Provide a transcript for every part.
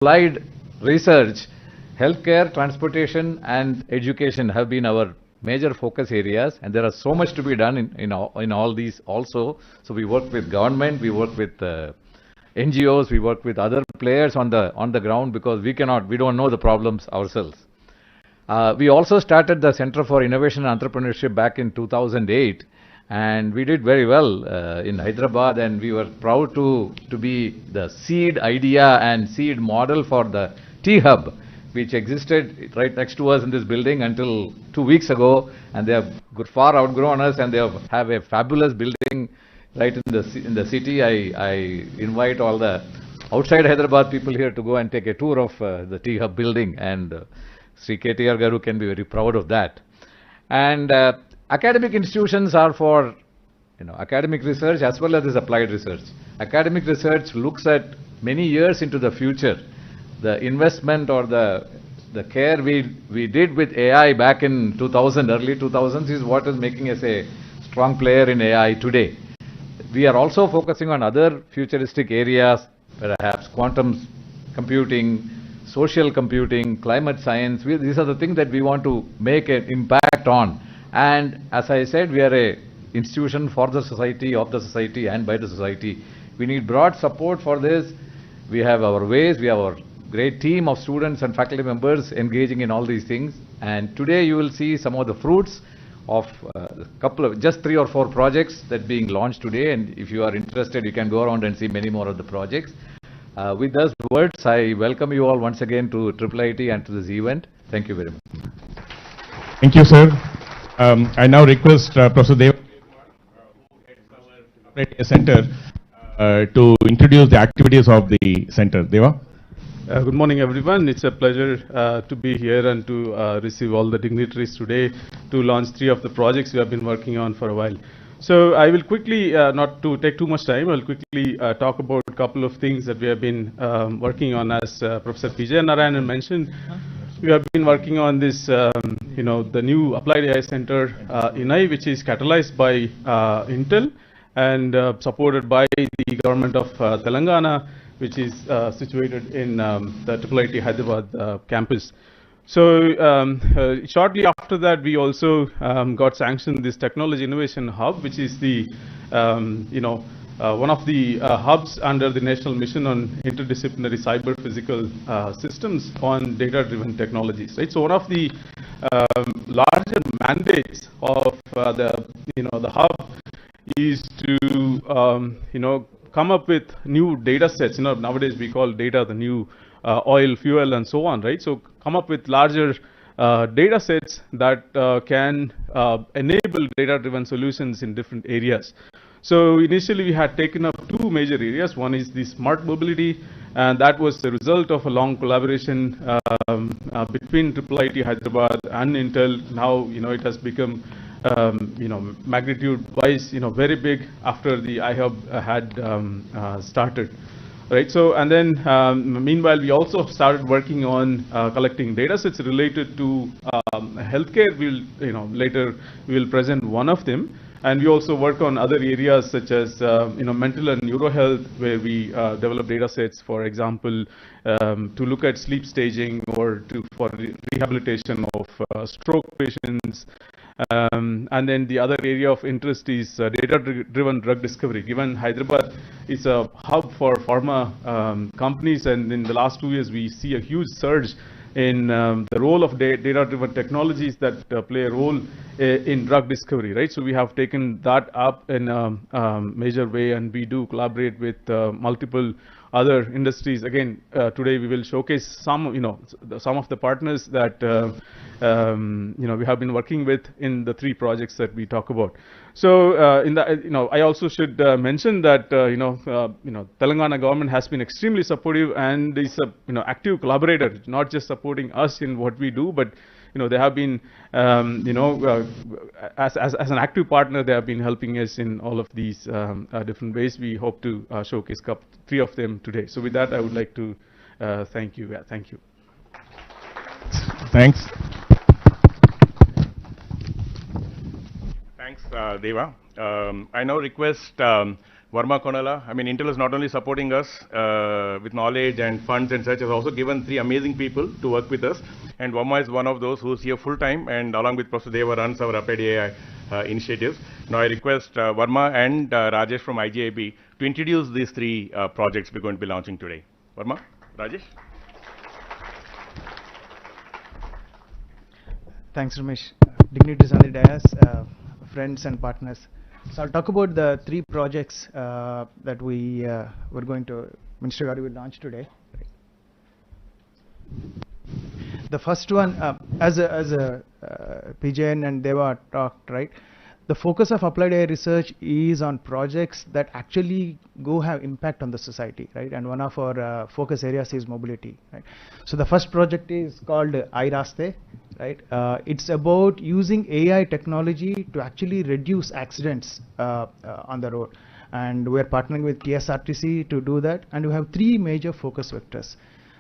applied research, healthcare, transportation, and education have been our major focus areas, and there are so much to be done in all these also. So we work with government, we work with NGOs, we work with other players on the ground, because we don't know the problems ourselves. We also started the Center for Innovation and Entrepreneurship back in 2008, and we did very well in Hyderabad, and we were proud to be the seed idea and seed model for the T-Hub, which existed right next to us in this building until 2 weeks ago, and they have far outgrown us, and they have a fabulous building right in the city. I invite all the outside Hyderabad people here to go and take a tour of the T-Hub building, and Sri KTR Garu can be very proud of that. And academic institutions are for academic research as well as applied research. Academic research looks at many years into the future. The investment or the care we did with AI back in 2000, early 2000s, is what is making us a strong player in AI today. We are also focusing on other futuristic areas, perhaps quantum computing, social computing, climate science. These are the things that we want to make an impact on. And as I said, we are a institution for the society, of the society, and by the society. We need broad support for this. We have our ways, we have our great team of students and faculty members engaging in all these things. And today you will see some of the fruits of just 3 or 4 projects that being launched today. And if you are interested, you can go around and see many more of the projects. With those words, I welcome you all once again to IIIT and to this event. Thank you very much. Thank you, sir. I now request Professor Deva, who heads our IIIT Center, to introduce the activities of the center. Deva? Good morning, everyone. It's a pleasure to be here and to receive all the dignitaries today to launch 3 of the projects we have been working on for a while. So I will quickly, not to take too much time, I'll quickly talk about a couple of things that we have been working on. As Professor Vijay Narayanan mentioned, we have been working on this, the new Applied AI Center, INAI, which is catalyzed by Intel and supported by the government of Telangana, which is situated in the IIIT Hyderabad campus. So shortly after that, we also got sanctioned this Technology Innovation Hub, which is the one of the hubs under the National Mission on Interdisciplinary Cyber Physical Systems on Data-Driven Technologies. Right? So one of the larger mandates of the hub is to come up with new data sets. Nowadays we call data the new oil, fuel, and so on, right? So come up with larger data sets that can enable data-driven solutions in different areas. So initially we had taken up 2 major areas. One is the smart mobility, and that was the result of a long collaboration between IIIT Hyderabad and Intel. Now it has become magnitude-wise very big after the iHub had started. Right. So, and then meanwhile, we also started working on collecting data sets related to healthcare. Later we will present one of them, and we also work on other areas such as mental and neuro health, where we develop data sets, for example, to look at sleep staging or for rehabilitation of stroke patients. And then the other area of interest is data-driven drug discovery. Given Hyderabad is a hub for pharma companies, and in the last 2 years we see a huge surge in the role of data-driven technologies that play a role in drug discovery, right? So we have taken that up in a major way, and we do collaborate with multiple other industries. Again, today we will showcase some of the partners that we have been working with in the 3 projects that we talk about. So I also should mention that Telangana government has been extremely supportive and is a active collaborator, not just supporting us in what we do, but they have been as an active partner. They have been helping us in all of these different ways. We hope to showcase 3 of them today. So with that, I would like to thank you. Thank you. Thanks. Thanks, Deva. I now request Varma Konala. I mean, Intel is not only supporting us with knowledge and funds and such, has also given 3 amazing people to work with us. And Varma is one of those who's here full time and along with Professor Deva runs our Applied AI initiatives. Now I request Varma and Rajesh from IGIB to introduce these 3 projects we're going to be launching today. Varma, Rajesh. Thanks, Ramesh. Dignitaries on the dais, friends and partners. So I'll talk about the 3 projects that we're going to, Minister Garu will launch today. The first one, as PJN and Deva talked, right? The focus of applied AI research is on projects that actually have impact on the society, right? And one of our focus areas is mobility, right? So the first project is called iRaste, right? It's about using AI technology to actually reduce accidents on the road. And we're partnering with TSRTC to do that. And we have 3 major focus vectors.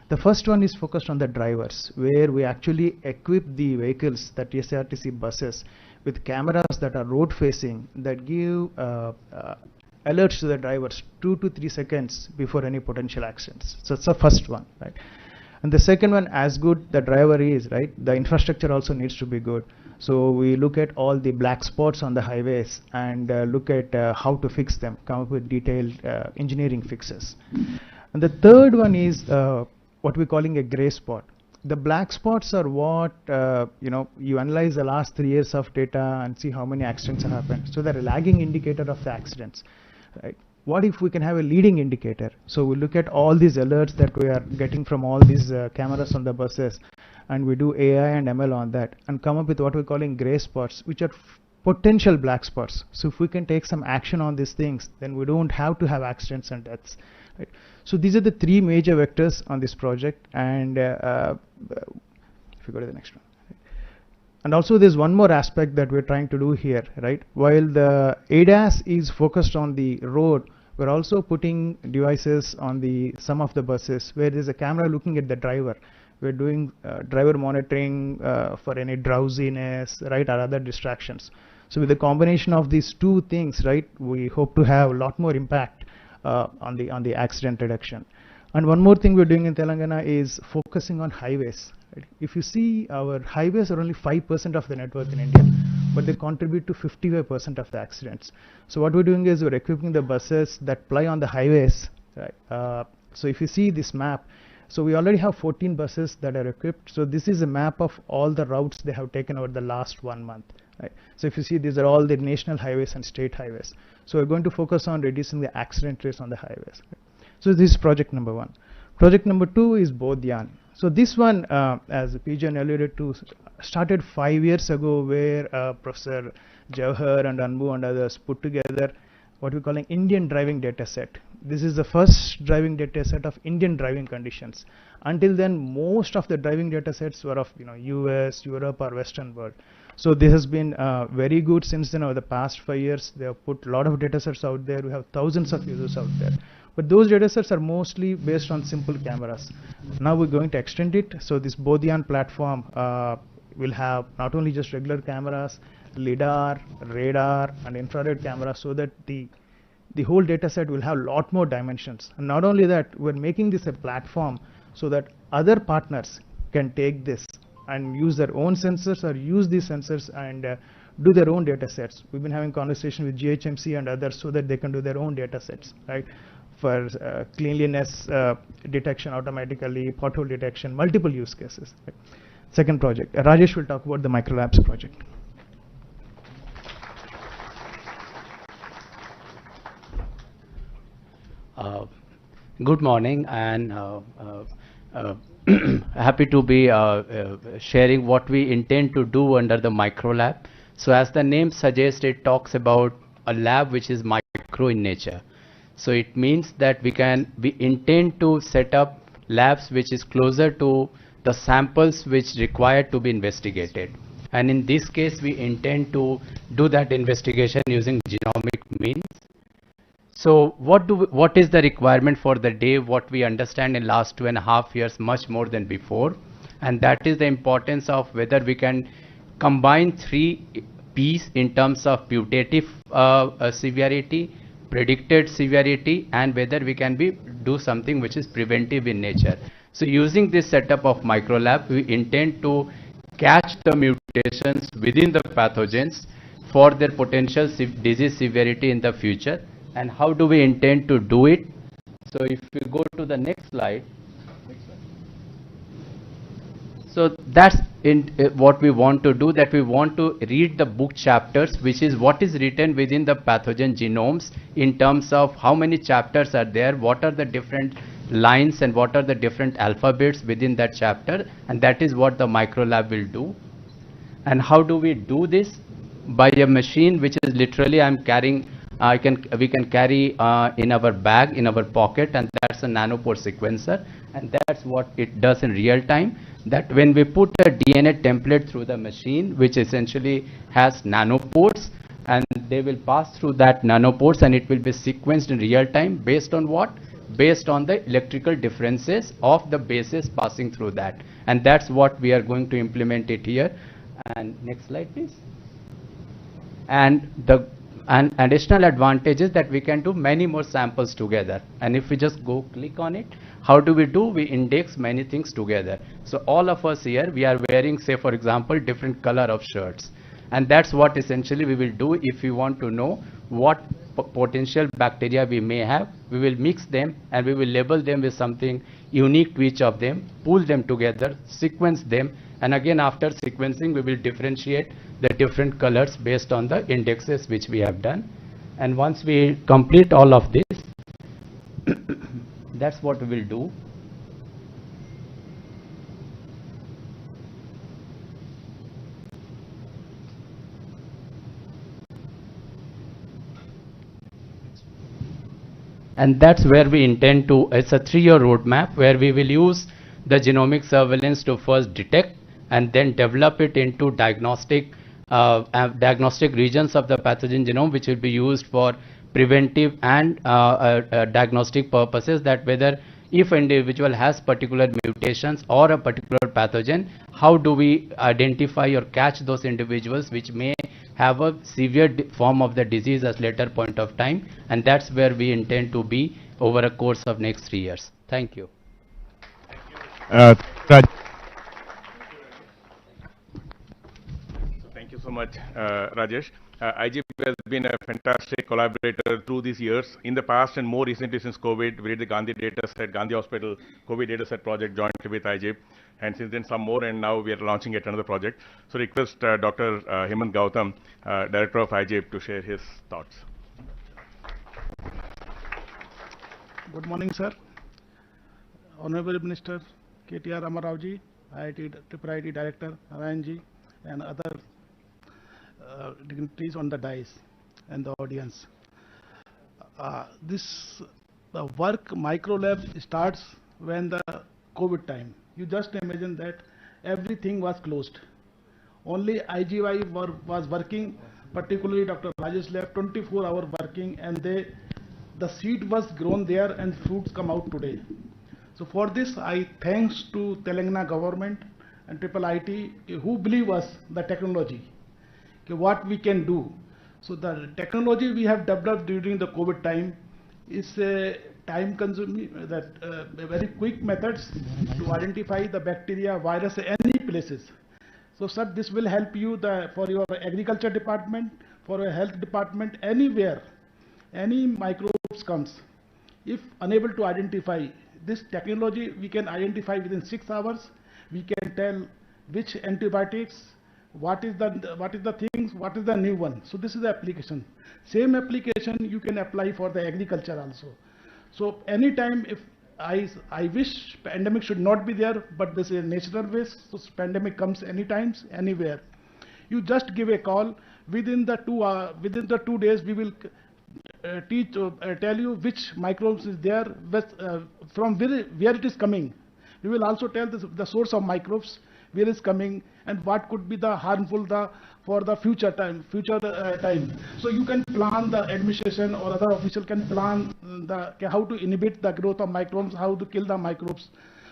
The first one is focused on the drivers, where we actually equip the vehicles, the TSRTC buses, with cameras that are road facing that give alerts to the drivers 2 to 3 seconds before any potential accidents. So it's the first one, right? And the second one, as good the driver is, right, the infrastructure also needs to be good. So we look at all the black spots on the highways and look at how to fix them, come up with detailed engineering fixes. And the third one is what we're calling a gray spot. The black spots are what, you analyze the last 3 years of data and see how many accidents have happened. So they're a lagging indicator of the accidents, right? What if we can have a leading indicator? So we look at all these alerts that we are getting from all these cameras on the buses, and we do AI and ML on that and come up with what we're calling gray spots, which are potential black spots. So if we can take some action on these things, then we don't have to have accidents and deaths, right? So these are the 3 major vectors on this project. And if you go to the next one. And also there's one more aspect that we're trying to do here, right? While the ADAS is focused on the road, we're also putting devices on some of the buses where there's a camera looking at the driver. We're doing driver monitoring for any drowsiness, right, or other distractions. So with the combination of these 2 things, right, we hope to have a lot more impact on the accident reduction. And one more thing we're doing in Telangana is focusing on highways. Right? If you see, our highways are only 5% of the network in India, but they contribute to 55% of the accidents. So what we're doing is we're equipping the buses that ply on the highways. Right? So if you see this map, so we already have 14 buses that are equipped. So this is a map of all the routes they have taken over the last 1 month. Right? So if you see, these are all the national highways and state highways. So we're going to focus on reducing the accident rates on the highways. Right? So this is project number 1. Project number 2 is Bodhyan. So this one, as PJ alluded to, started 5 years ago, where Professor Jawahar and Anbu and others put together what we call an Indian driving data set. This is the first driving data set of Indian driving conditions. Until then, most of the driving data sets were of US, Europe or Western world. So this has been very good since then. Over the past 5 years, they have put a lot of data sets out there. We have thousands of users out there. But those data sets are mostly based on simple cameras. Now we're going to extend it. So this Bodhyan platform will have not only just regular cameras, LIDAR, radar and infrared cameras, so that the whole data set will have a lot more dimensions. And not only that, we're making this a platform so that other partners can take this and use their own sensors or use these sensors and do their own data sets. We've been having conversation with GHMC and others so that they can do their own data sets, right? For cleanliness detection automatically, pothole detection, multiple use cases. Right? Second project, Rajesh will talk about the microlabs project. Good morning, and happy to be sharing what we intend to do under the micro lab. So as the name suggests, it talks about a lab which is micro in nature. So it means that we intend to set up labs which is closer to the samples which require to be investigated. And in this case, we intend to do that investigation using genomic means. So what is the requirement for the day? What we understand in last 2.5 years, much more than before, and that is the importance of whether we can combine 3 P's in terms of putative severity, predicted severity and whether we can do something which is preventive in nature. So using this setup of microlab, we intend to catch the mutations within the pathogens for their potential disease severity in the future. And how do we intend to do it? So if we go to the next slide. So that's what we want to do, that we want to read the book chapters, which is what is written within the pathogen genomes in terms of how many chapters are there, what are the different lines and what are the different alphabets within that chapter, and that is what the microlab will do. And how do we do this? By a machine which is literally I'm carrying, we can carry in our bag, in our pocket, and that's a nanopore sequencer, and that's what it does in real time. That when we put a DNA template through the machine, which essentially has nanopores, and they will pass through that nanopores and it will be sequenced in real time based on what? Based on the electrical differences of the bases passing through that. And that's what we are going to implement it here. And next slide, please. And the additional advantage is that we can do many more samples together. And if we just go click on it, how do? We index many things together. So all of us here, we are wearing, say for example, different color of shirts. And that's what essentially we will do. If we want to know what potential bacteria we may have, we will mix them and we will label them with something unique to each of them, pull them together, sequence them, and again after sequencing we will differentiate the different colors based on the indexes which we have done. And once we complete all of this, that's what we will do. And that's where we intend to, it's a 3-year roadmap where we will use the genomic surveillance to first detect and then develop it into diagnostic regions of the pathogen genome, which will be used for preventive and diagnostic purposes, that whether if an individual has particular mutations or a particular pathogen, how do we identify or catch those individuals which may have a severe form of the disease at later point of time. And that's where we intend to be over a course of next 3 years. Thank you. Thank you so much, Rajesh. IGP has been a fantastic collaborator through these years. In the past and more recently since COVID, we did the Gandhi data set, Gandhi Hospital COVID data set project jointly with IGP. And since then some more, and now we are launching yet another project. So request Dr. Hemant Gautam, Director of IGP, to share his thoughts. Good morning, sir. Honorable Minister KTR Ramarao-ji, IIIT Director Narayan-ji, and other dignitaries on the dais and the audience. This work microlab starts when the COVID time. You just imagine that everything was closed. Only IGY was working, particularly Dr. Rajesh lab, 24-hour working, and the seed was grown there and fruits come out today. So for this, I thanks to Telangana government and IIIT who believe us the technology, what we can do. So the technology we have developed during the COVID time is a time-consuming, very quick methods to identify the bacteria, virus, any places. So sir, this will help you for your agriculture department, for your health department, anywhere, any microbes comes. If unable to identify this technology, we can identify within 6 hours. We can tell which antibiotics, what is the things, what is the new one. So this is the application. Same application you can apply for the agriculture also. So anytime, if I wish pandemic should not be there, but this is a natural waste, so pandemic comes anytime, anywhere. You just give a call. Within the 2 days, we will tell you which microbes is there, from where it is coming. We will also tell the source of microbes, where is coming, and what could be the harmful for the future time. So you can plan, the administration or other official can plan how to inhibit the growth of microbes, how to kill the microbes.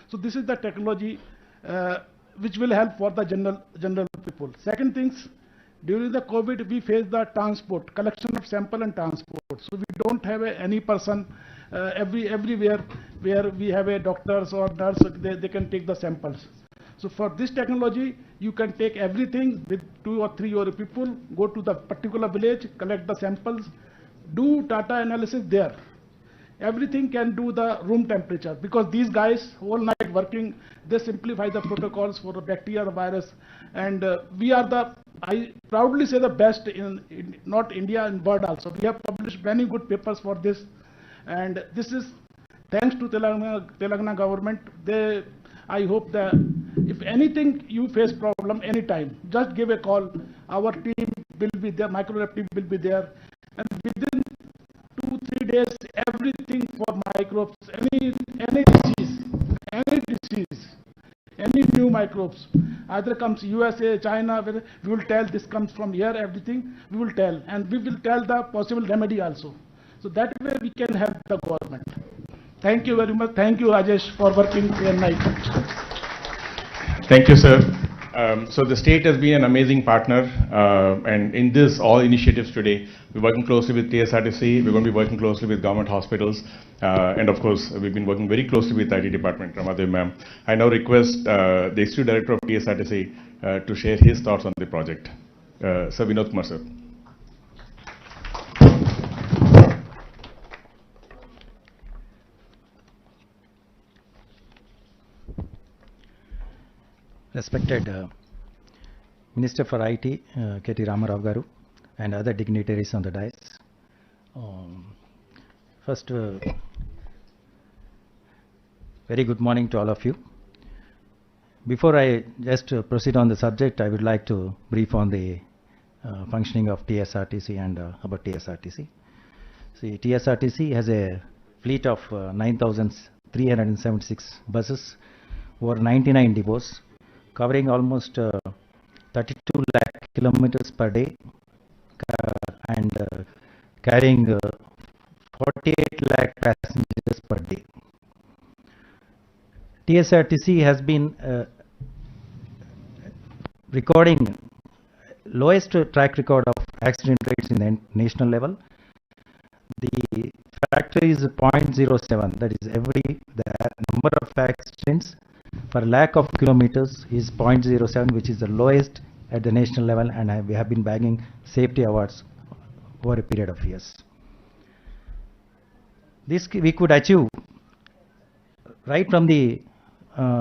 So this is the technology which will help for the general people. Second things, During the COVID, we faced the transport, collection of sample and transport. So we don't have any person everywhere where we have a doctors or nurse, they can take the samples. So for this technology, you can take everything with 2 or 3 or people, go to the particular village, collect the samples, do data analysis there. Everything can do the room temperature, because these guys whole night working, they simplify the protocols for the bacteria, the virus, and we are the, I proudly say, the best in not India, in world also. We have published many good papers for this, and this is thanks to Telangana government. I hope that if anything you face problem anytime, just give a call. Our team will be there, microlab team will be there, and within 2-3 days, everything for microbes, any disease, any new microbes, either comes USA, China, we will tell this comes from here, everything we will tell, and we will tell the possible remedy also. So that way we can help the government. Thank you very much. Thank you, Rajesh, for working day and night. Thank you, sir. So the state has been an amazing partner, and in this all initiatives today, we're working closely with TSRTC, we're going to be working closely with government hospitals, and of course, we've been working very closely with IT department, Ramadev ma'am. I now request the Executive Director of TSRTC to share his thoughts on the project. Sir Vinod Kumar, sir. Respected Minister for IT, KTR Garu, and other dignitaries on the dais. First, very good morning to all of you. Before I just proceed on the subject, I would like to brief on the functioning of TSRTC and about TSRTC. See, TSRTC has a fleet of 9,376 buses, over 99 depots, covering almost 32 lakh kilometers per day, and carrying 48 lakh passengers per day. TSRTC has been recording lowest track record of accident rates in the national level. The factor is 0.07, that is the number of accidents per lakh of kilometers is 0.07, which is the lowest at the national level, and we have been bagging safety awards over a period of years. This we could achieve right from the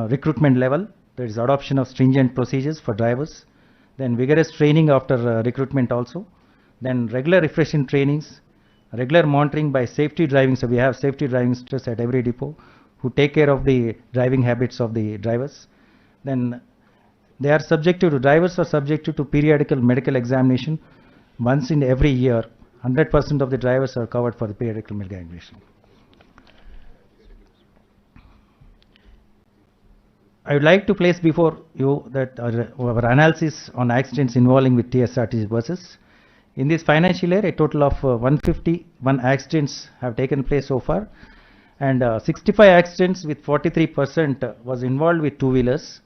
recruitment level. There is adoption of stringent procedures for drivers, then vigorous training after recruitment also, then regular refreshing trainings, regular monitoring by safety driving. So we have safety driving stress at every depot who take care of the driving habits of the drivers. Then drivers are subjected to periodical medical examination once in every year. 100% of the drivers are covered for the periodical medical examination. I would like to place before you that our analysis on accidents involving with TSRTC buses. In this financial year, a total of 151 accidents have taken place so far, and 65 accidents with 43% was involved with two-wheelers,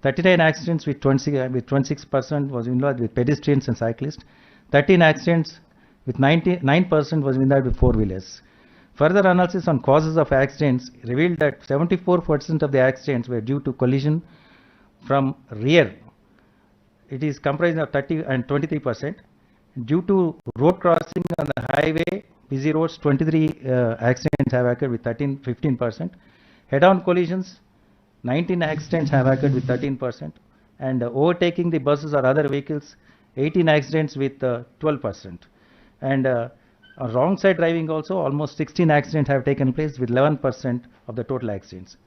39 accidents with 26% was involved with pedestrians and cyclists, 13 accidents with 99% was involved with four-wheelers. Further analysis on causes of accidents revealed that 74% of the accidents were due to collision from rear. It is comprised of 30 and 23%. Due to road crossing on the highway, busy roads, 23 accidents have occurred with 15%. Head-on collisions, 19 accidents have occurred with 13%. And overtaking the buses or other vehicles, 18 accidents with 12%. And wrong side driving also, almost 16 accidents have taken place with 11% of the total accidents.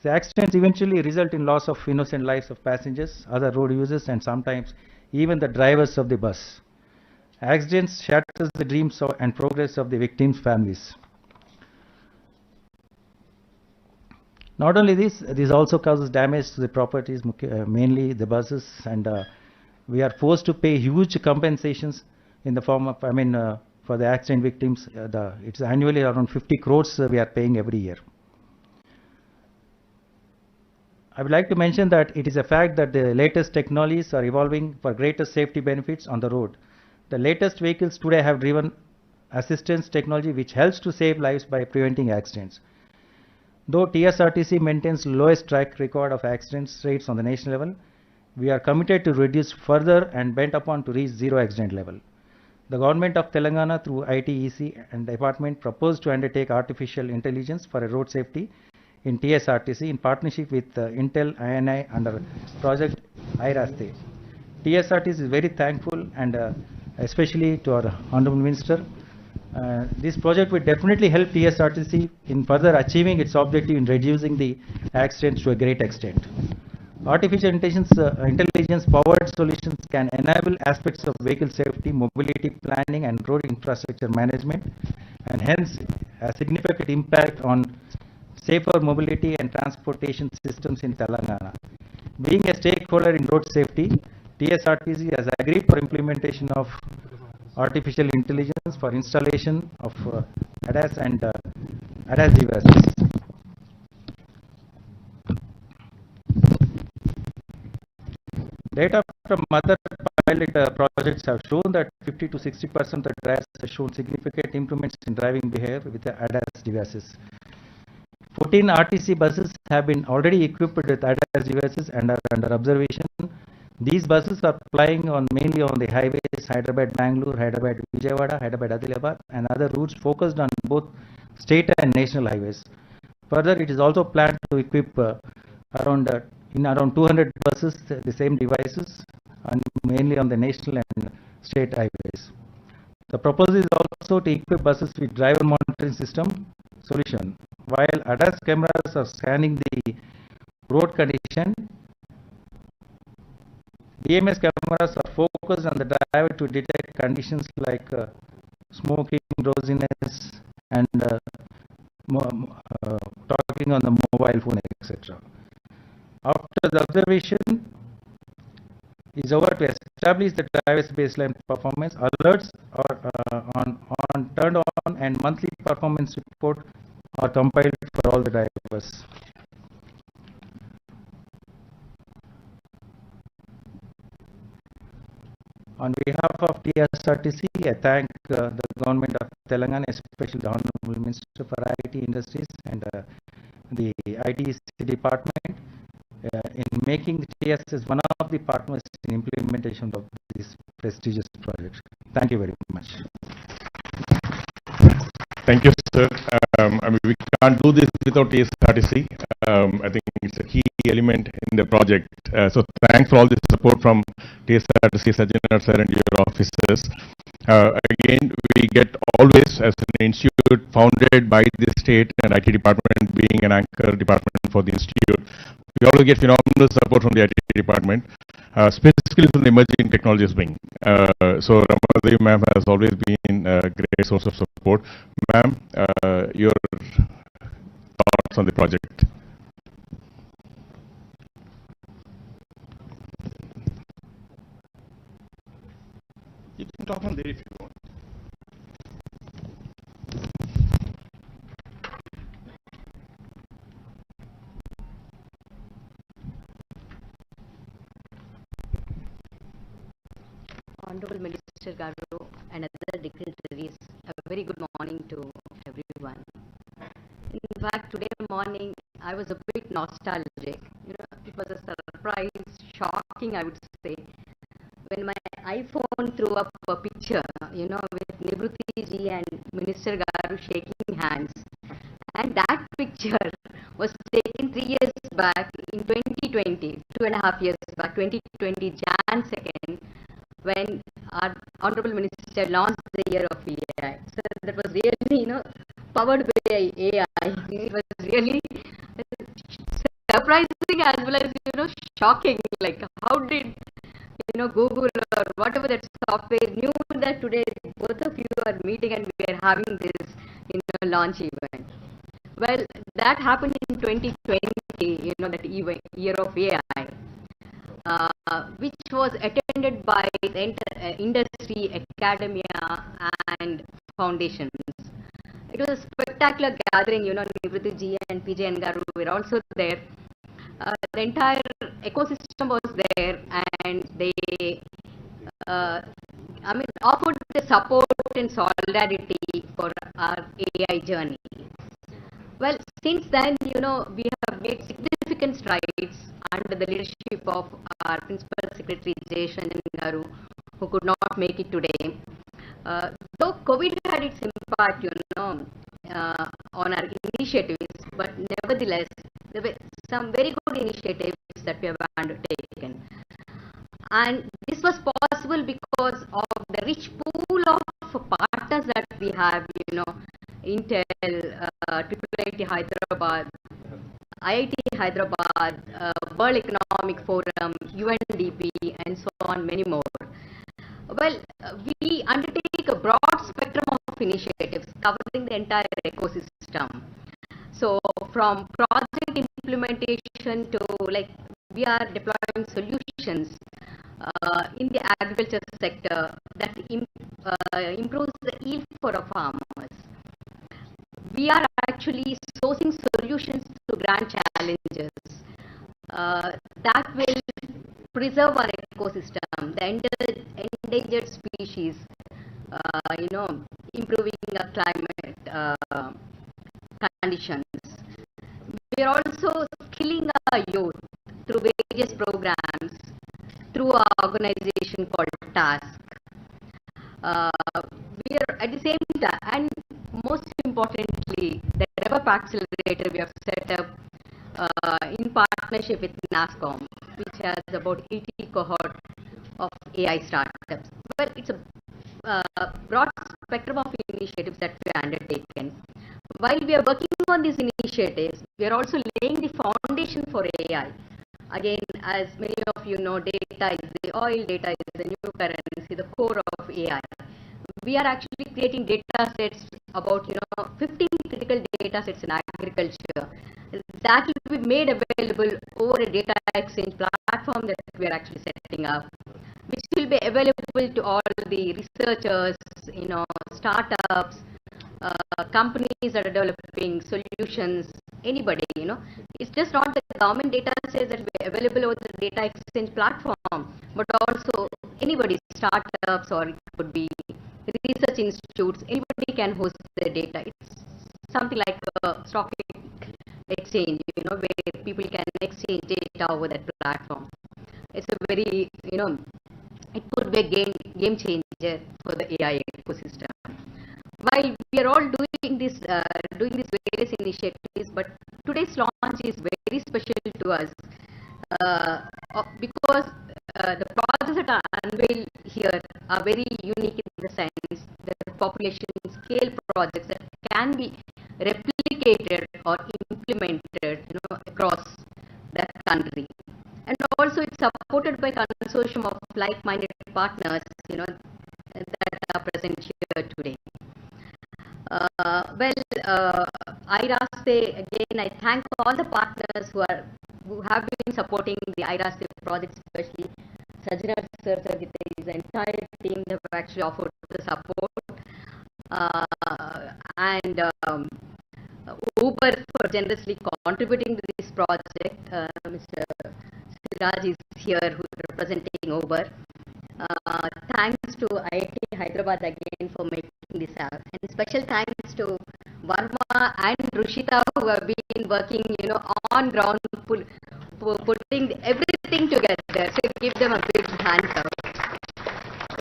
The accidents eventually result in loss of innocent lives of passengers, other road users, and sometimes even the drivers of the bus. Accidents shatters the dreams and progress of the victims' families. Not only this also causes damage to the properties, mainly the buses, and we are forced to pay huge compensations in the form of, for the accident victims. It's annually around 50 crores we are paying every year. I would like to mention that it is a fact that the latest technologies are evolving for greater safety benefits on the road. The latest vehicles today have driven assistance technology which helps to save lives by preventing accidents. Though TSRTC maintains lowest track record of accidents rates on the national level, we are committed to reduce further and bent upon to reach zero accident level. The government of Telangana through IIIT and department proposed to undertake artificial intelligence for road safety in TSRTC in partnership with Intel INAI under project IRASTE. TSRTC is very thankful and especially to our Honorable Minister. This project will definitely help TSRTC in further achieving its objective in reducing the accidents to a great extent. Artificial intelligence powered solutions can enable aspects of vehicle safety, mobility planning and road infrastructure management, and hence a significant impact on safer mobility and transportation systems in Telangana. Being a stakeholder in road safety, TSRTC has agreed for implementation of artificial intelligence for installation of ADAS and ADAS devices. Data from other pilot projects have shown that 50 to 60% of the drivers have shown significant improvements in driving behavior with the ADAS devices. 14 RTC buses have been already equipped with ADAS devices and are under observation. These buses are plying on mainly on the highways Hyderabad, Bangalore, Hyderabad, Vijayawada, Hyderabad, Adilabad, and other routes focused on both state and national highways. Further, it is also planned to equip around 200 buses the same devices, and mainly on the national and state highways. The proposal is also to equip buses with driver monitoring system solution. While ADAS cameras are scanning the road condition, DMS cameras are focused on the driver to detect conditions like smoking, drowsiness, and talking on the mobile phone, etc. After the observation is over, to establish the driver's baseline performance, alerts are turned on and monthly performance report are compiled for all the drivers. On behalf of TSRTC, I thank the government of Telangana, especially the Honorable Minister for IT Industries and the ITC department in making TSS one of the partners in implementation of this prestigious project. Thank you very much. Thank you, sir. I mean, we can't do this without TSRTC. I think it's a key element in the project. So thanks for all the support from TSRTC, Sajjan sir, and your officers. Again, we get always, as an institute founded by the state and IT department being an anchor department for the institute, we always get phenomenal support from the IT department, specifically from the emerging technologies wing. So Ramadevi ma'am has always been a great source of support. Ma'am, your thoughts on the project? You can talk on there if you want. Honorable Minister Garu and other dignitaries, a very good morning to everyone. In fact, today morning I was a bit nostalgic. You know, it was a surprise, shocking, I would say, when my iPhone threw up a picture, you know, with Nivruti ji and Minister Garu shaking hands. And that picture was taken 3 years back in 2020, 2.5 years back, 2020, Jan 2nd, when our Honorable Minister launched the year of AI. So that was really, you know, powered by AI. It was really surprising as well as, you know, shocking. Like, how did, you know, Google or whatever that software knew that today both of you are meeting and we are having this, you know, launch event? Well, that happened in 2020, you know, that year of AI. Which was attended by the industry, academia, and foundations. It was a spectacular gathering, you know, Nivruti ji and PJ Garu were also there. The entire ecosystem was there, and they, offered the support and solidarity for our AI journey. Well, since then, we have made significant strides under the leadership of our Principal Secretary Jason Garu, who could not make it today. Though COVID had its impact, on our initiatives, but nevertheless, there were some very good initiatives that we have undertaken. And this was possible because of the rich pool of partners that we have, Intel, IIIT Hyderabad, IIT Hyderabad, World Economic Forum, UNDP, and so on, many more. Well, we undertake a broad spectrum of initiatives covering the entire ecosystem. So, from project implementation to we are deploying solutions in the agriculture sector that improves the yield for our farmers. We are actually sourcing solutions to grand challenges that will preserve our ecosystem, the endangered species, improving our climate conditions. We are also skilling our youth through various programs through our organization called TASK. We are at the same time, and most importantly, the DevUp Accelerator we have set up in partnership with NASCOM, which has about 80 cohort of AI startups. Well, it's a broad spectrum of initiatives that we have undertaken. While we are working on these initiatives, we are also laying the foundation for AI. Again, as many of you know, data is the oil, data is the new currency, the core of AI. We are actually creating data sets about 15 critical data sets in agriculture that will be made available over a data exchange platform that we are actually setting up, which will be available to all the researchers, startups, companies that are developing solutions, anybody, It's just not the government data sets that will be available over the data exchange platform, but also anybody, startups, or it could be research institutes, anybody can host their data. It's something like a stock exchange, where people can exchange data over that platform. It's a very, it could be a game changer for the AI ecosystem. While we are all doing these various initiatives, but today's launch is very special to us because the projects that are unveiled here are very unique in the sense that population scale projects that can be replicated or implemented, across the country. And also it's supported by consortium of like-minded partners, that are present here today. IRASTE, again, I thank all the partners who have been supporting the IRASTE project, especially Sajna Sir, his entire team. They have actually offered the support, and Uber for generously contributing to this project. Mr. Siraj is here, who is representing Uber. Thanks to IIT Hyderabad again for making this out, and special thanks to Varma and Rushita, who have been working, on ground, putting everything together. So give them a big hand out.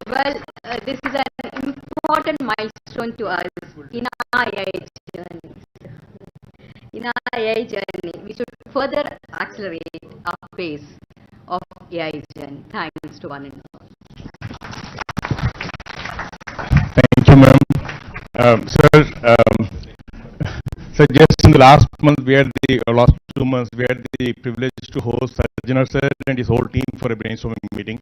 Well, this is an important milestone to us in our AI journey. We should further accelerate our pace of AI journey. Thanks to one and all. Thank you, ma'am. Sir, just in the last month, last 2 months, we had the privilege to host Sajna sir and his whole team for a brainstorming meeting.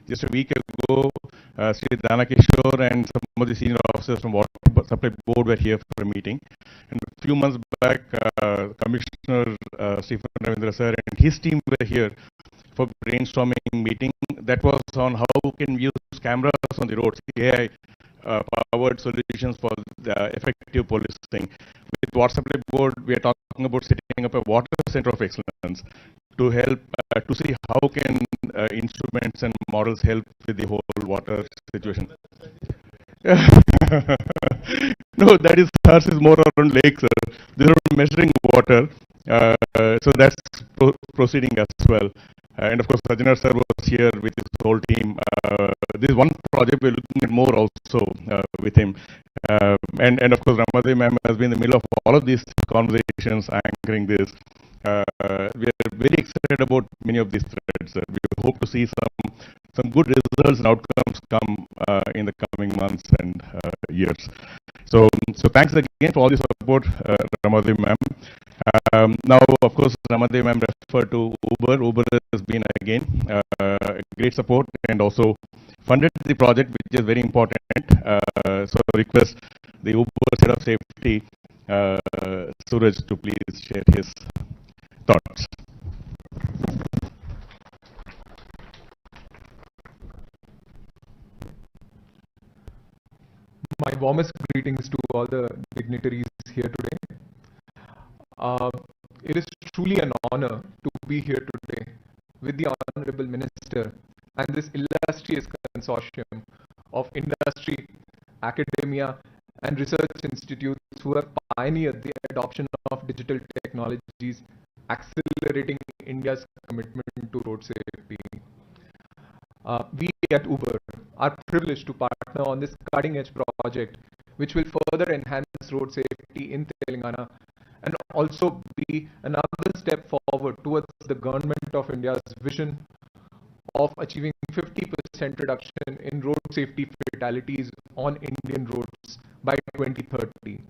Just a week ago, Sri Dana Kishore and some of the senior officers from Water Supply Board were here for a meeting. And a few months back, Commissioner Stephen Ravindra sir and his team were here for brainstorming meeting. That was on how can we use cameras on the roads, AI powered solutions for the effective policing. With Water Supply Board, we are talking about setting up a water center of excellence to help to see how can instruments and models help with the whole water situation. No, that is ours is more around lakes. They are measuring water, so that's proceeding as well. And of course, Sajana sir was here with his whole team. This is one project we're looking at more also with him. And of course, Ramadhi ma'am has been in the middle of all of these conversations, anchoring this. We are very excited about many of these threads. We hope to see some good results and outcomes come in the coming months and years. So thanks again for all the support, Ramadhi ma'am. Now, of course, Ramadhi ma'am referred to Uber. Uber has been again great support and also funded the project, which is very important. So request the Uber head of safety, Suraj, to please share his thoughts. My warmest greetings to all the dignitaries here today. It is truly an honor to be here today with the Honorable Minister and this illustrious consortium of industry, academia, and research institutes who have pioneered the adoption of digital technologies, accelerating India's commitment to road safety. We at Uber are privileged to partner on this cutting-edge project, which will further enhance road safety in Telangana and also be another step forward towards the Government of India's vision of achieving 50% reduction in road safety fatalities on Indian roads by 2030.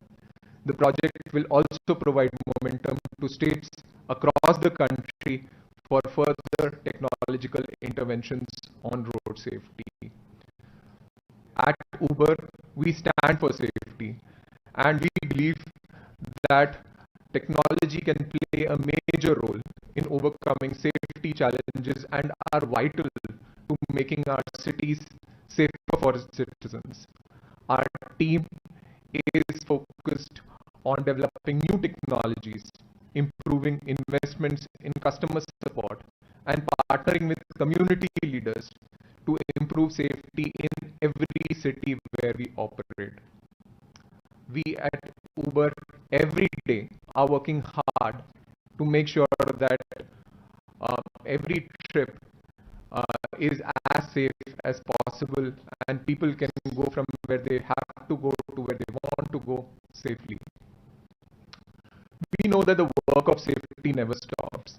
The project will also provide momentum to states across the country for further technological interventions on road safety. At Uber, we stand for safety, and we believe that technology can play a major role in overcoming safety challenges and are vital to making our cities safer for its citizens. Our team is focused on developing new technologies, improving investments in customer support, and partnering with community leaders to improve safety in every city where we operate. We at Uber every day are working hard to make sure that every trip is as safe as possible and people can go from where they have to go to where they want to go safely. We know that the work of safety never stops,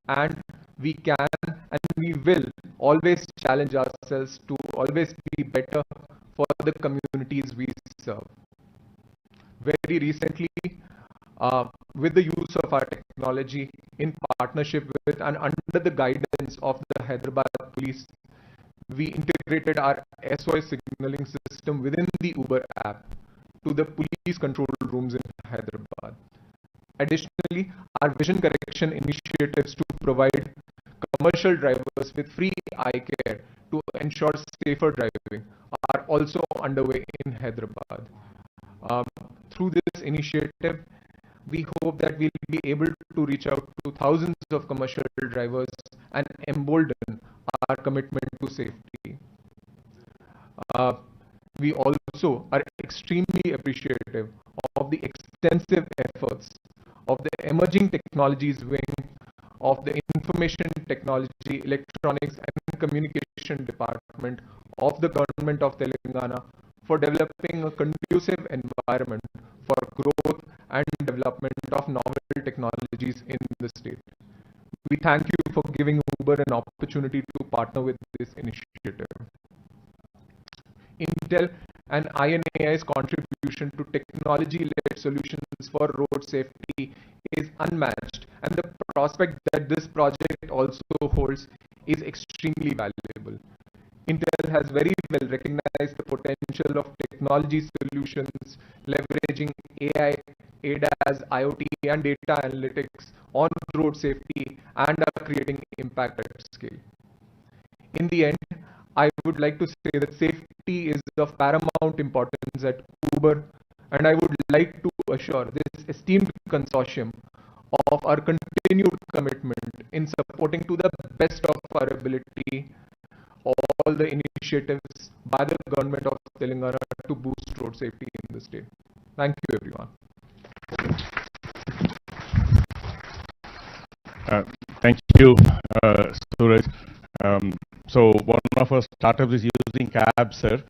and we can and we will always challenge ourselves to always be better for the communities we serve. Very recently, with the use of our technology in partnership with and under the guidance of the Hyderabad police, we integrated our SOS signaling system within the Uber app to the police control rooms in Hyderabad. Additionally, our vision correction initiatives to provide commercial drivers with free eye care to ensure safer driving are also underway in Hyderabad. Through this initiative, we hope that we'll be able to reach out to thousands of commercial drivers and embolden our commitment to safety. We also are extremely appreciative of the extensive efforts of the emerging technologies wing of the Information Technology, Electronics and Communication Department of the Government of Telangana for developing a conducive environment for growth and development of novel technologies in the state. We thank you for giving Uber an opportunity to partner with this initiative. Intel and INAI's contribution to technology-led solutions for road safety is unmatched, and the prospect that this project also holds is extremely valuable. Intel has very well recognized the potential of technology solutions leveraging AI, ADAS, IoT, and data analytics on road safety and are creating impact at scale. In the end, I would like to say that safety is of paramount importance at Uber, and I would like to assure this esteemed consortium of our continued commitment in supporting to the best of our ability all the initiatives by the government of Telangana to boost road safety in the state. Thank you, everyone. Thank you, Suraj. So one of our startups is using cabs, sir.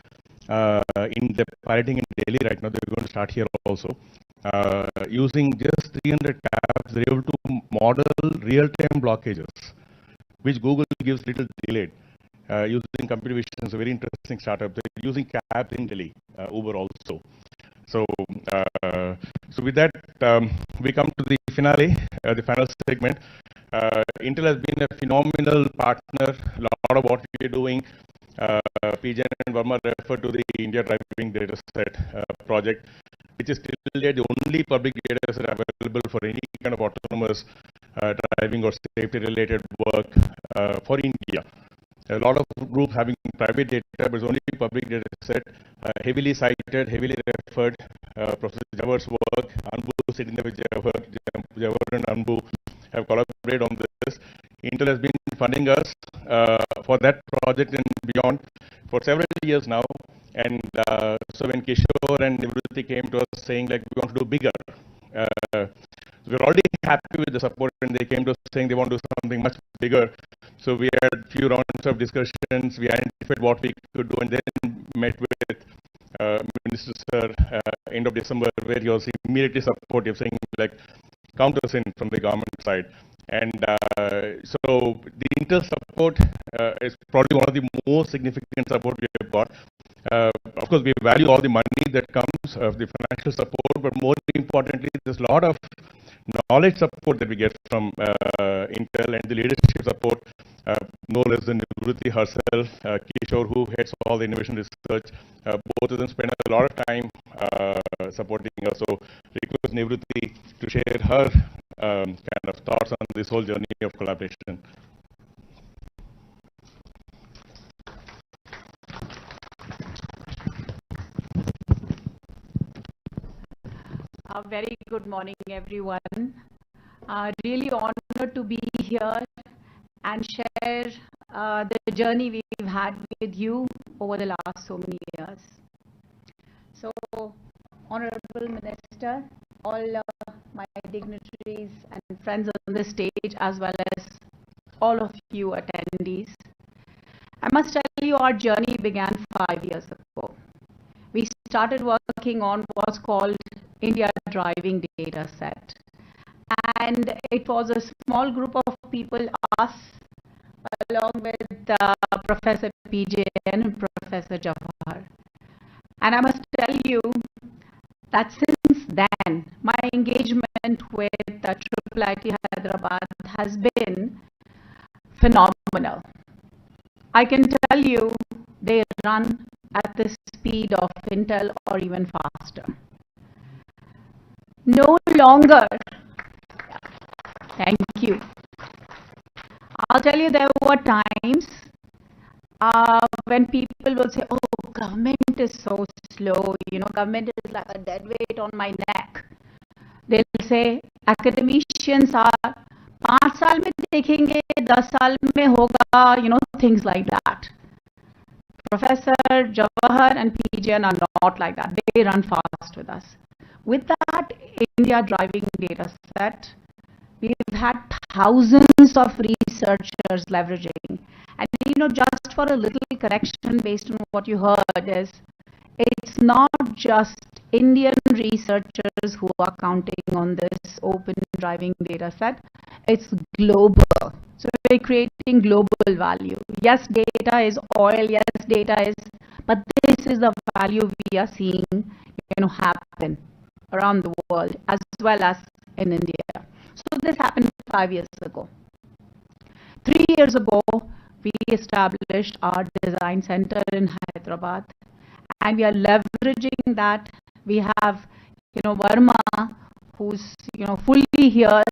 In the piloting in Delhi right now, they're going to start here also. Using just 300 cabs, they're able to model real-time blockages, which Google gives little delayed. Using computer vision, it's a very interesting startup. They're using cabs in Delhi, Uber also. So, so with that, we come to the finale, the final segment. Intel has been a phenomenal partner. A lot of what we are doing, PJ and Verma refer to the India Driving Data Set project, which is still yet the only public data set available for any kind of autonomous driving or safety-related work for India. A lot of groups having private data, but it's only public data set, heavily cited, heavily referred. Professor Jawar's work, Anbu sitting there with Jawar and Anbu have collaborated on this. Intel has been funding us for that project and beyond for several years now. And so when Kishore and Nivruti came to us saying like we want to do bigger, we're already happy with the support, and they came to us saying they want to do something much bigger. So we had a few rounds of discussions, we identified what we could do, and then met with Minister Sir end of December, where he was immediately supportive, saying like, count us in from the government side. And so the Intel support is probably one of the most significant support we have got. Of course, we value all the money that comes of the financial support, but more importantly, there's a lot of knowledge support that we get from Intel, and the leadership support, no less than Nivruti herself, Kishore, who heads all the innovation research. Both of them spend a lot of time supporting us. So request Nivruti to share her kind of thoughts on this whole journey of collaboration. A very good morning, everyone. Really honored to be here and share the journey we've had with you over the last so many years. So, Honorable Minister, all my dignitaries and friends on the stage, as well as all of you attendees, I must tell you our journey began 5 years ago. We started working on what's called India Driving Data Set. And it was a small group of people, us, along with Professor PJ and Professor Jawahar. And I must tell you that since then, my engagement with IIIT Hyderabad has been phenomenal. I can tell you they run at the speed of Intel or even faster. No longer, thank you. I'll tell you, there were times when people will say, oh, government is so slow, you know, government is like a dead weight on my neck. They'll say, academicians are 5 साल में देखेंगे, 10 साल में होगा, you know, things like that. Professor Jawahar and PJ are not like that. They run fast with us. With that India Driving Data Set, we've had thousands of researchers leveraging. And you know, just for a little correction based on what you heard is, it's not just Indian researchers who are counting on this open driving data set, it's global. So we're creating global value. Yes, data is oil, yes, data is, but this is the value we are seeing, you know, happen around the world as well as in India. So this happened 5 years ago. 3 years ago, we established our design center in Hyderabad, and we are leveraging that. We have, you know, Verma, who's, you know, fully here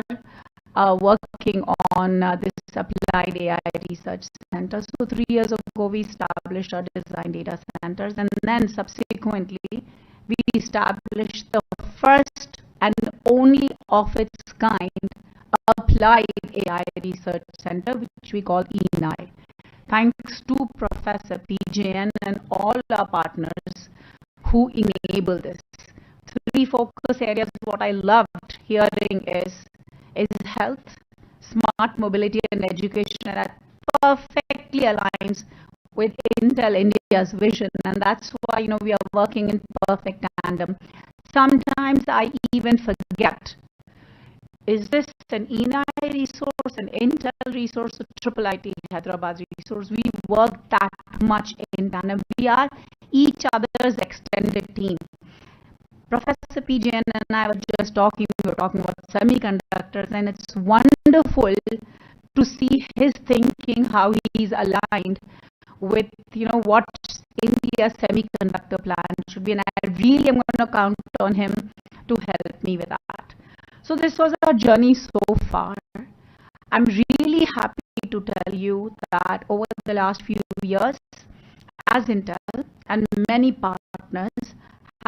working on this applied AI research center. So 3 years ago, we established our design data centers, and then subsequently, we established the first and only of its kind applied AI research center, which we call INAI. Thanks to Professor PJN and all our partners who enable this. Three focus areas, what I loved hearing is health, smart mobility and education, and that perfectly aligns with Intel India's vision, and that's why we are working in perfect tandem. Sometimes I even forget, is this an INAI resource, an Intel resource, a IIIT Hyderabad resource? We work that much in tandem. We are each other's extended team. Professor PJN and I were just talking, we were talking about semiconductors, and it's wonderful to see his thinking, how he's aligned with what India's semiconductor plan should be, and I really am going to count on him to help me with that. So this was our journey so far. I'm really happy to tell you that over the last few years, as Intel and many partners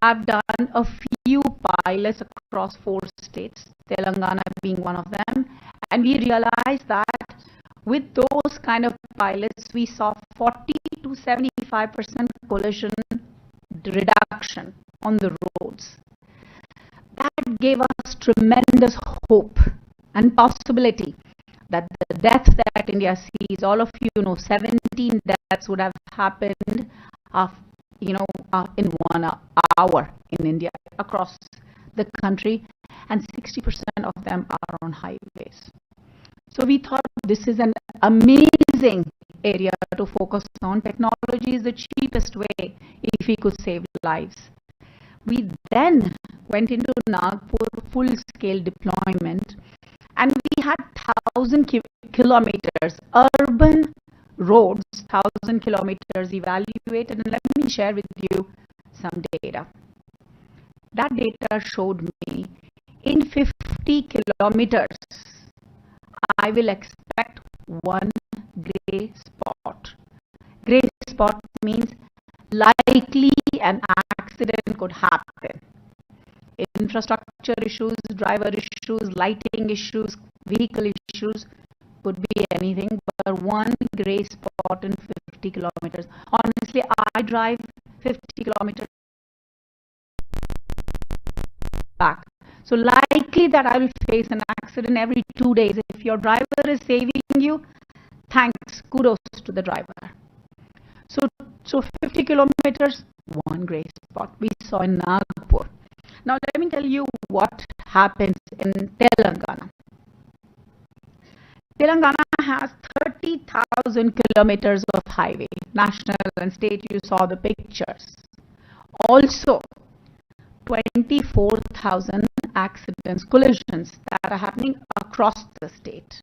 have done a few pilots across 4 states, Telangana being one of them, and we realized that with those kind of pilots, we saw 40 to 75% collision reduction on the roads. That gave us tremendous hope and possibility that the death that India sees, all of you know, 17 deaths would have happened in 1 hour in India across the country, and 60% of them are on highways. So we thought this is an amazing area to focus on. Technology is the cheapest way if we could save lives. We then went into Nagpur full-scale deployment, and we had 1,000 kilometers, urban roads, 1,000 kilometers evaluated, and let me share with you some data. That data showed me in 50 kilometers, I will expect 1 gray spot. Gray spot means likely an accident could happen. Infrastructure issues, driver issues, lighting issues, vehicle issues, could be anything, but 1 gray spot in 50 kilometers. Honestly, I drive 50 kilometers back. So likely that I will face an accident every 2 days. If your driver is saving you, thanks, kudos to the driver. So 50 kilometers, 1 gray spot we saw in Nagpur. Now let me tell you what happens in Telangana. Telangana has 30,000 kilometers of highway, national and state, you saw the pictures. Also, 24,000 accidents, collisions that are happening across the state.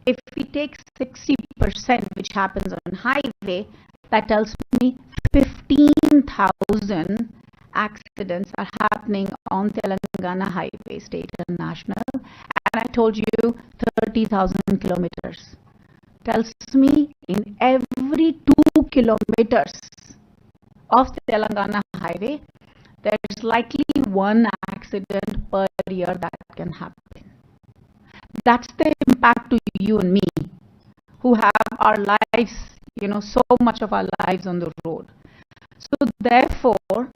If we take 60%, which happens on highway, that tells me 15,000 accidents are happening on Telangana highway, state and national. And I told you 30,000 kilometers. Tells me in every 2 kilometers of the Telangana highway, there's likely 1 accident per year that can happen. That's the impact to you and me, who have our lives, so much of our lives on the road. So therefore,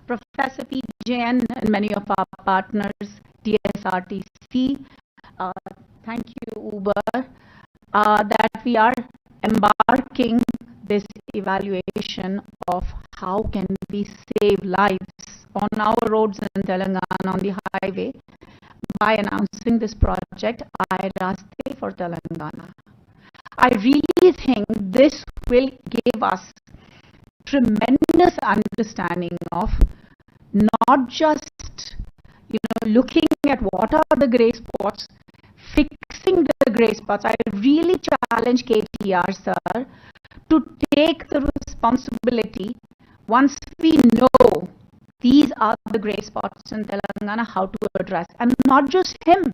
Professor PJN and many of our partners, TSRTC, thank you Uber, that we are embarking this evaluation of how can we save lives on our roads in Telangana on the highway by announcing this project, IIIT for Telangana. I really think this will give us tremendous understanding of not just looking at what are the gray spots, fixing the gray spots. I really challenge KTR sir to take the responsibility once we know these are the gray spots in Telangana, how to address, and not just him.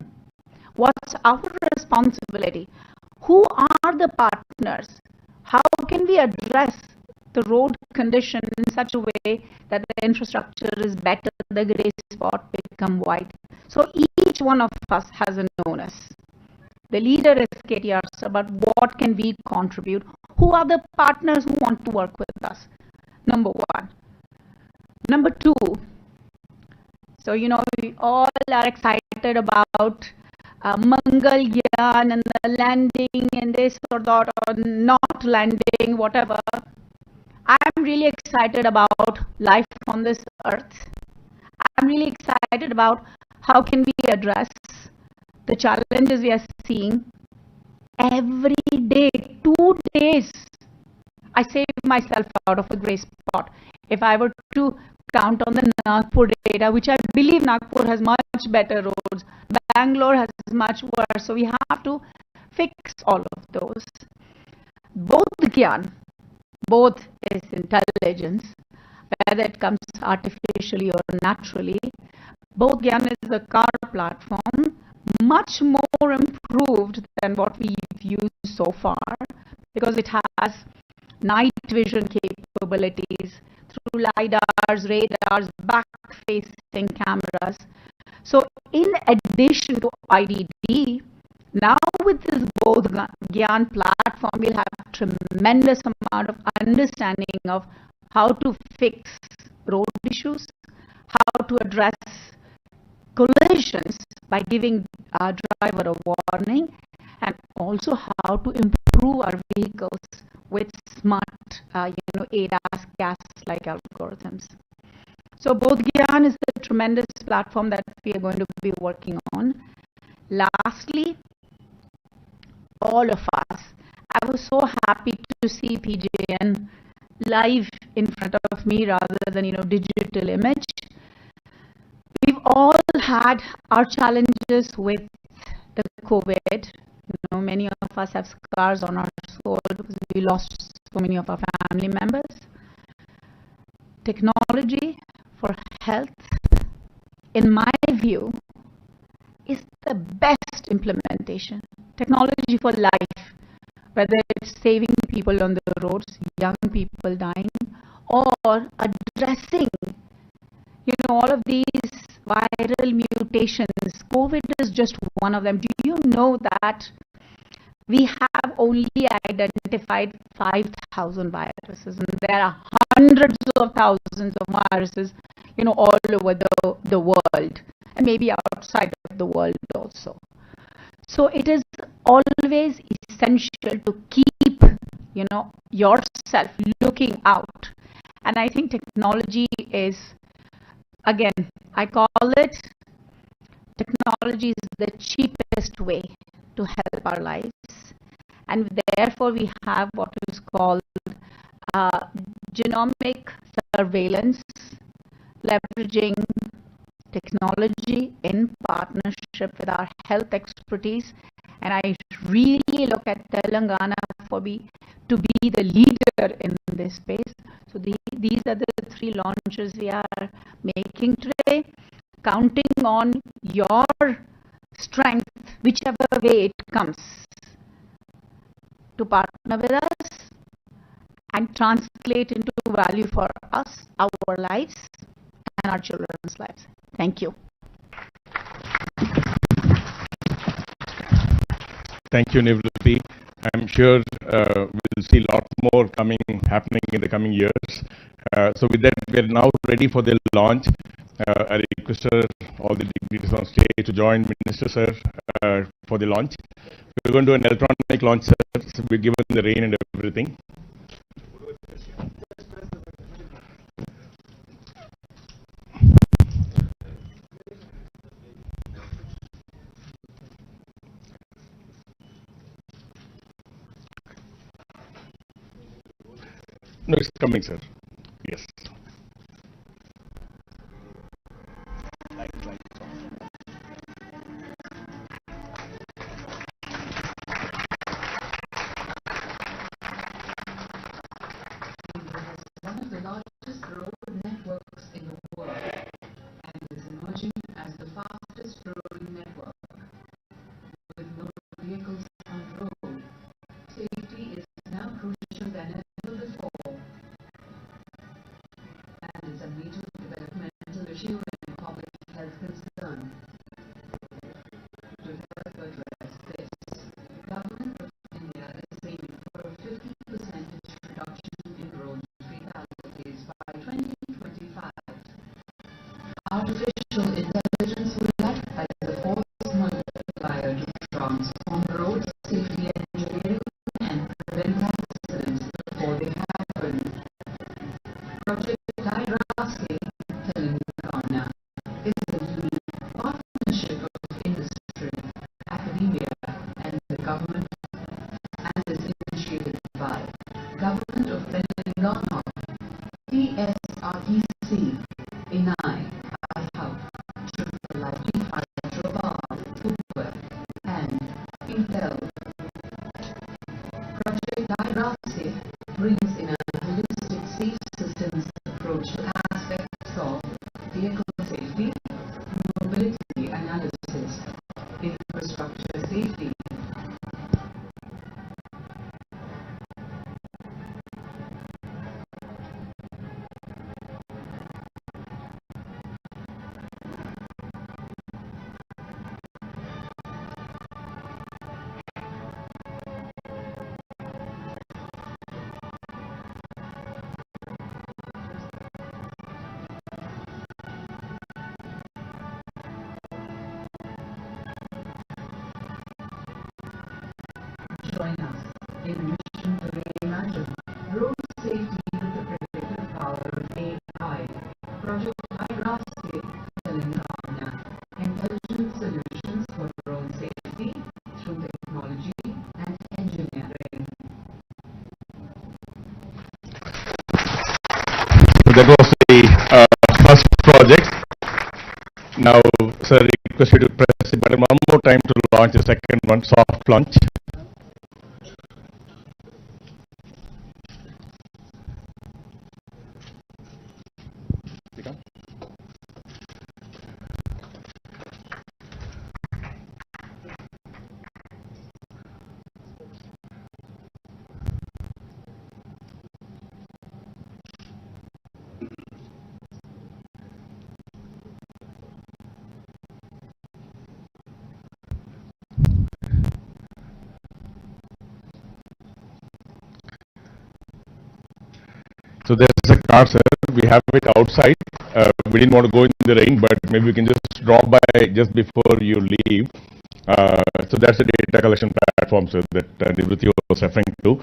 What's our responsibility? Who are the partners? How can we address the road condition in such a way that the infrastructure is better, the gray spot become white. So each one of us has an onus. The leader is KTR, but what can we contribute? Who are the partners who want to work with us? Number one. Number two, so we all are excited about Mangal Gyan and the landing and this or that or not landing, whatever. I'm really excited about life on this earth. I'm really excited about how can we address the challenges we are seeing every day. 2 days, I save myself out of a gray spot. If I were to count on the Nagpur data, which I believe Nagpur has much better roads, Bangalore has much worse, so we have to fix all of those. Both Gyan, both is intelligence, whether it comes artificially or naturally. Both Gyan is a car platform, much more improved than what we've used so far, because it has night vision capabilities through LiDARs, radars, back-facing cameras. So in addition to IDD, now with this both Gyan platform, we'll have tremendous amount of understanding of how to fix road issues, how to address collisions by giving our driver a warning, and also how to improve our vehicles with smart, ADAS gas-like algorithms. So both Gyan is a tremendous platform that we are going to be working on. Lastly, all of us, I was so happy to see PJN live in front of me rather than digital image. We've all had our challenges with the COVID. Many of us have scars on our soul because we lost so many of our family members. Technology for health, in my view, is the best implementation. Technology for life, whether it's saving people on the roads, young people dying, or addressing all of these viral mutations. COVID is just one of them. Do you know that we have only identified 5,000 viruses, and there are hundreds of thousands of viruses, all over the world, and maybe outside of the world also. So it is always essential to keep, yourself looking out. And I think technology is, again, I call it, technology is the cheapest way to help our lives. And therefore, we have what is called genomic surveillance, leveraging technology in partnership with our health expertise. And I really look at Telangana to be the leader in this space. So these are the 3 launches we are making today, counting on your strength, whichever way it comes, to partner with us and translate into value for us, our lives, and our children's lives. Thank you. Thank you, Nivruti. I'm sure we'll see a lot more happening in the coming years. So with that, we are now ready for the launch. I request all the dignitaries on stage to join Minister Sir for the launch. We're going to do an electronic launch, sir. So we're given the rain and everything. No, it's coming, sir. Yes. One of the largest road networks in the world and is emerging as the fastest road network. With no vehicles on road, safety is now crucial than ever before. prevent accidents before they happen. Project IIIT Telangana is a partnership of industry, academia, and the government, and is initiated by Government of Telangana, TSRTC, INAI, IIIT Hyderabad, Footwear, and Intel. Project IIIT brings in a holistic safe systems approach to aspects of vehicle safety, mobility analysis, infrastructure safety. Join us in mission to reimagine road safety with the predictive power of AI. Project IIIT Telangana, intelligent solutions for road safety through technology and engineering. So that was the first project. Now, sir, request you to press the button one more time to launch the second one, soft launch. So there's a car, sir. We have it outside. We didn't want to go in the rain, but maybe we can just drop by just before you leave. So that's the data collection platform, sir, that Nivruti was referring to.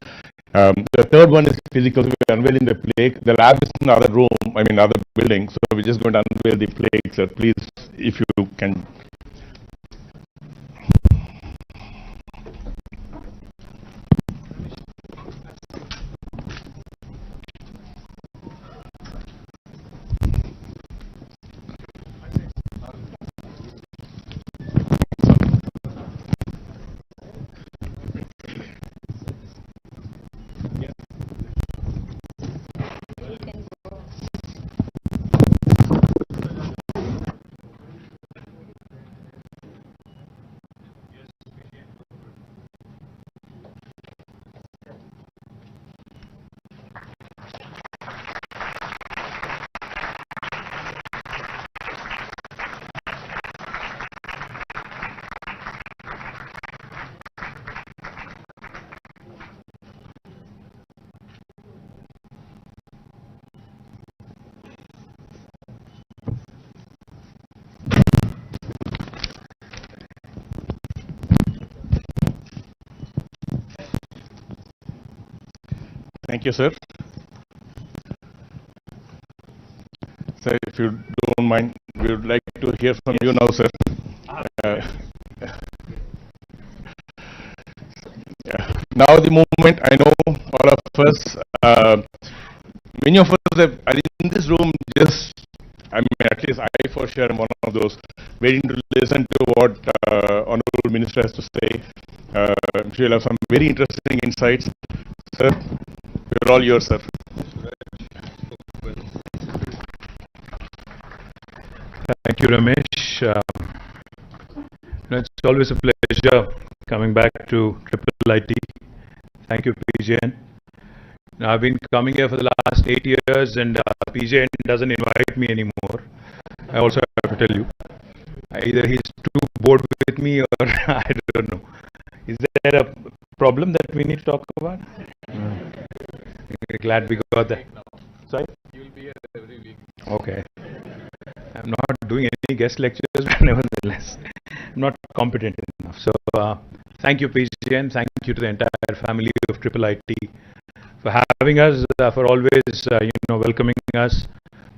The third one is physical. We're unveiling the plaque. The lab is in another room, other building. So we're just going to unveil the plaque, sir. Please, if you can. Thank you, sir. Sir, if you don't mind, we would like to hear from you now, sir. Now the movement, I know all of us, many of us are in this room just, at least I for sure am one of those, waiting to listen to what Honorable Minister has to say. I'm sure you'll have some very interesting insights. Sir, we're all yours, sir. Thank you, Ramesh. It's always a pleasure coming back to IIIT. Thank you, PJN. Now, I've been coming here for the last 8 years, and PJN doesn't invite me anymore. I also have to tell you, either he's too bored with me or I don't know. Is there a problem that we need to talk about? Glad we got that. Sorry? You will be here every week. Okay. I'm not doing any guest lectures, but nevertheless, I'm not competent enough. So, thank you, PGN. Thank you to the entire family of IIIT for having us, for always, welcoming us,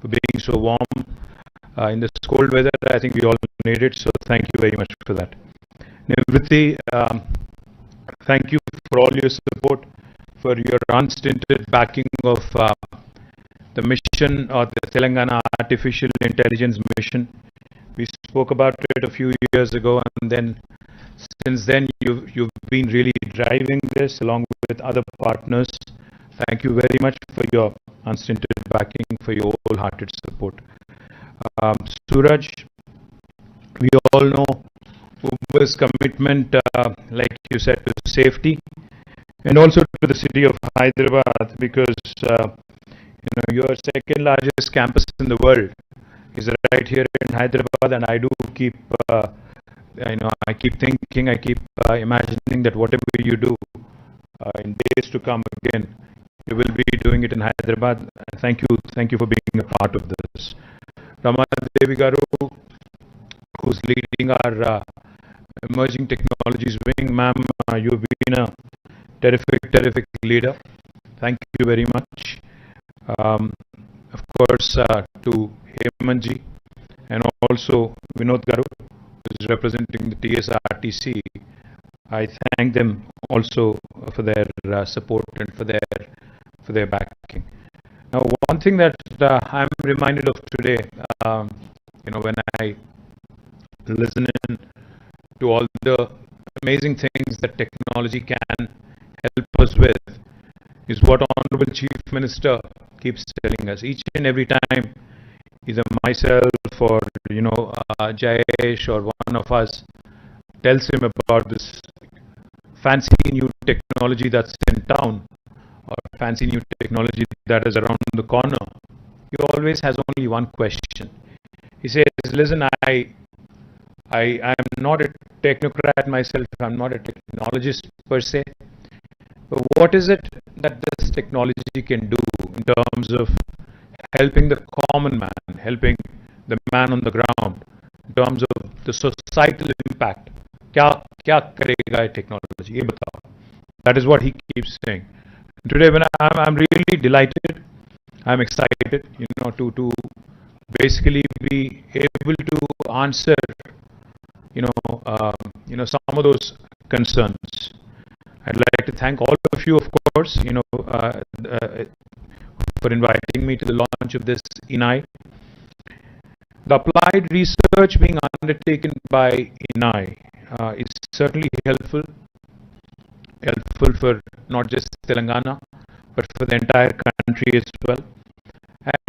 for being so warm in this cold weather. I think we all need it, so thank you very much for that. Nivriti, thank you for all your support, for your unstinted backing of the mission, or the Telangana Artificial Intelligence Mission. We spoke about it a few years ago, and then since then you've been really driving this along with other partners. Thank you very much for your unstinted backing, for your wholehearted support. Suraj, we all know Uber's commitment, like you said, to safety, and also to the city of Hyderabad, because your second largest campus in the world is right here in Hyderabad, and I do keep, I keep thinking, I keep imagining that whatever you do in days to come again, you will be doing it in Hyderabad. Thank you for being a part of this. Rama Devi Garu, who's leading our emerging technologies wing, ma'am, you've been a terrific leader. Thank you very much. Of course, to Hemanji and also Vinod Garu, who is representing the TSRTC. I thank them also for their support and for their backing. Now, one thing that I'm reminded of today, when I listen in to all the amazing things that technology can help us with, is what Honorable Chief Minister keeps telling us each and every time. Either myself or Jayesh or one of us tells him about this fancy new technology that's in town, or fancy new technology that is around the corner, he always has only one question. He says, listen, I am not a technocrat myself, I'm not a technologist per se, but what is it that this technology can do in terms of helping the common man, helping the man on the ground, in terms of the societal impact? Kya karega ye technology? Ye batao. That is what he keeps saying. Today, when I'm really delighted, I'm excited, to basically be able to answer, some of those concerns. I'd like to thank all of you, of course, for inviting me to the launch of this INAI. The applied research being undertaken by INAI is certainly helpful for not just Telangana, but for the entire country as well.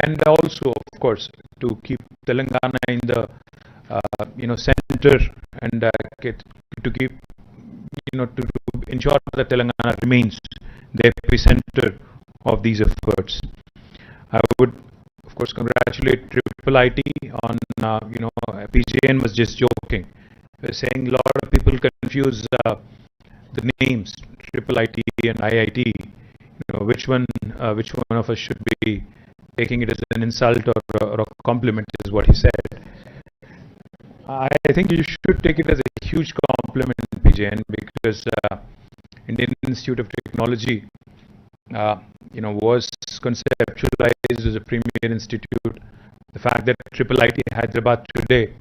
And also, of course, to keep Telangana in the center, and to keep, to ensure that Telangana remains the epicenter of these efforts. I would, of course, congratulate IIIT on, PJN was just joking. He was saying a lot of people confuse the names IIIT and IIT. Which one of us should be taking it as an insult or a compliment, is what he said. I think you should take it as a huge compliment, PJN, because Indian Institute of Technology, was conceptualized as a premier institute. The fact that IIIT Hyderabad today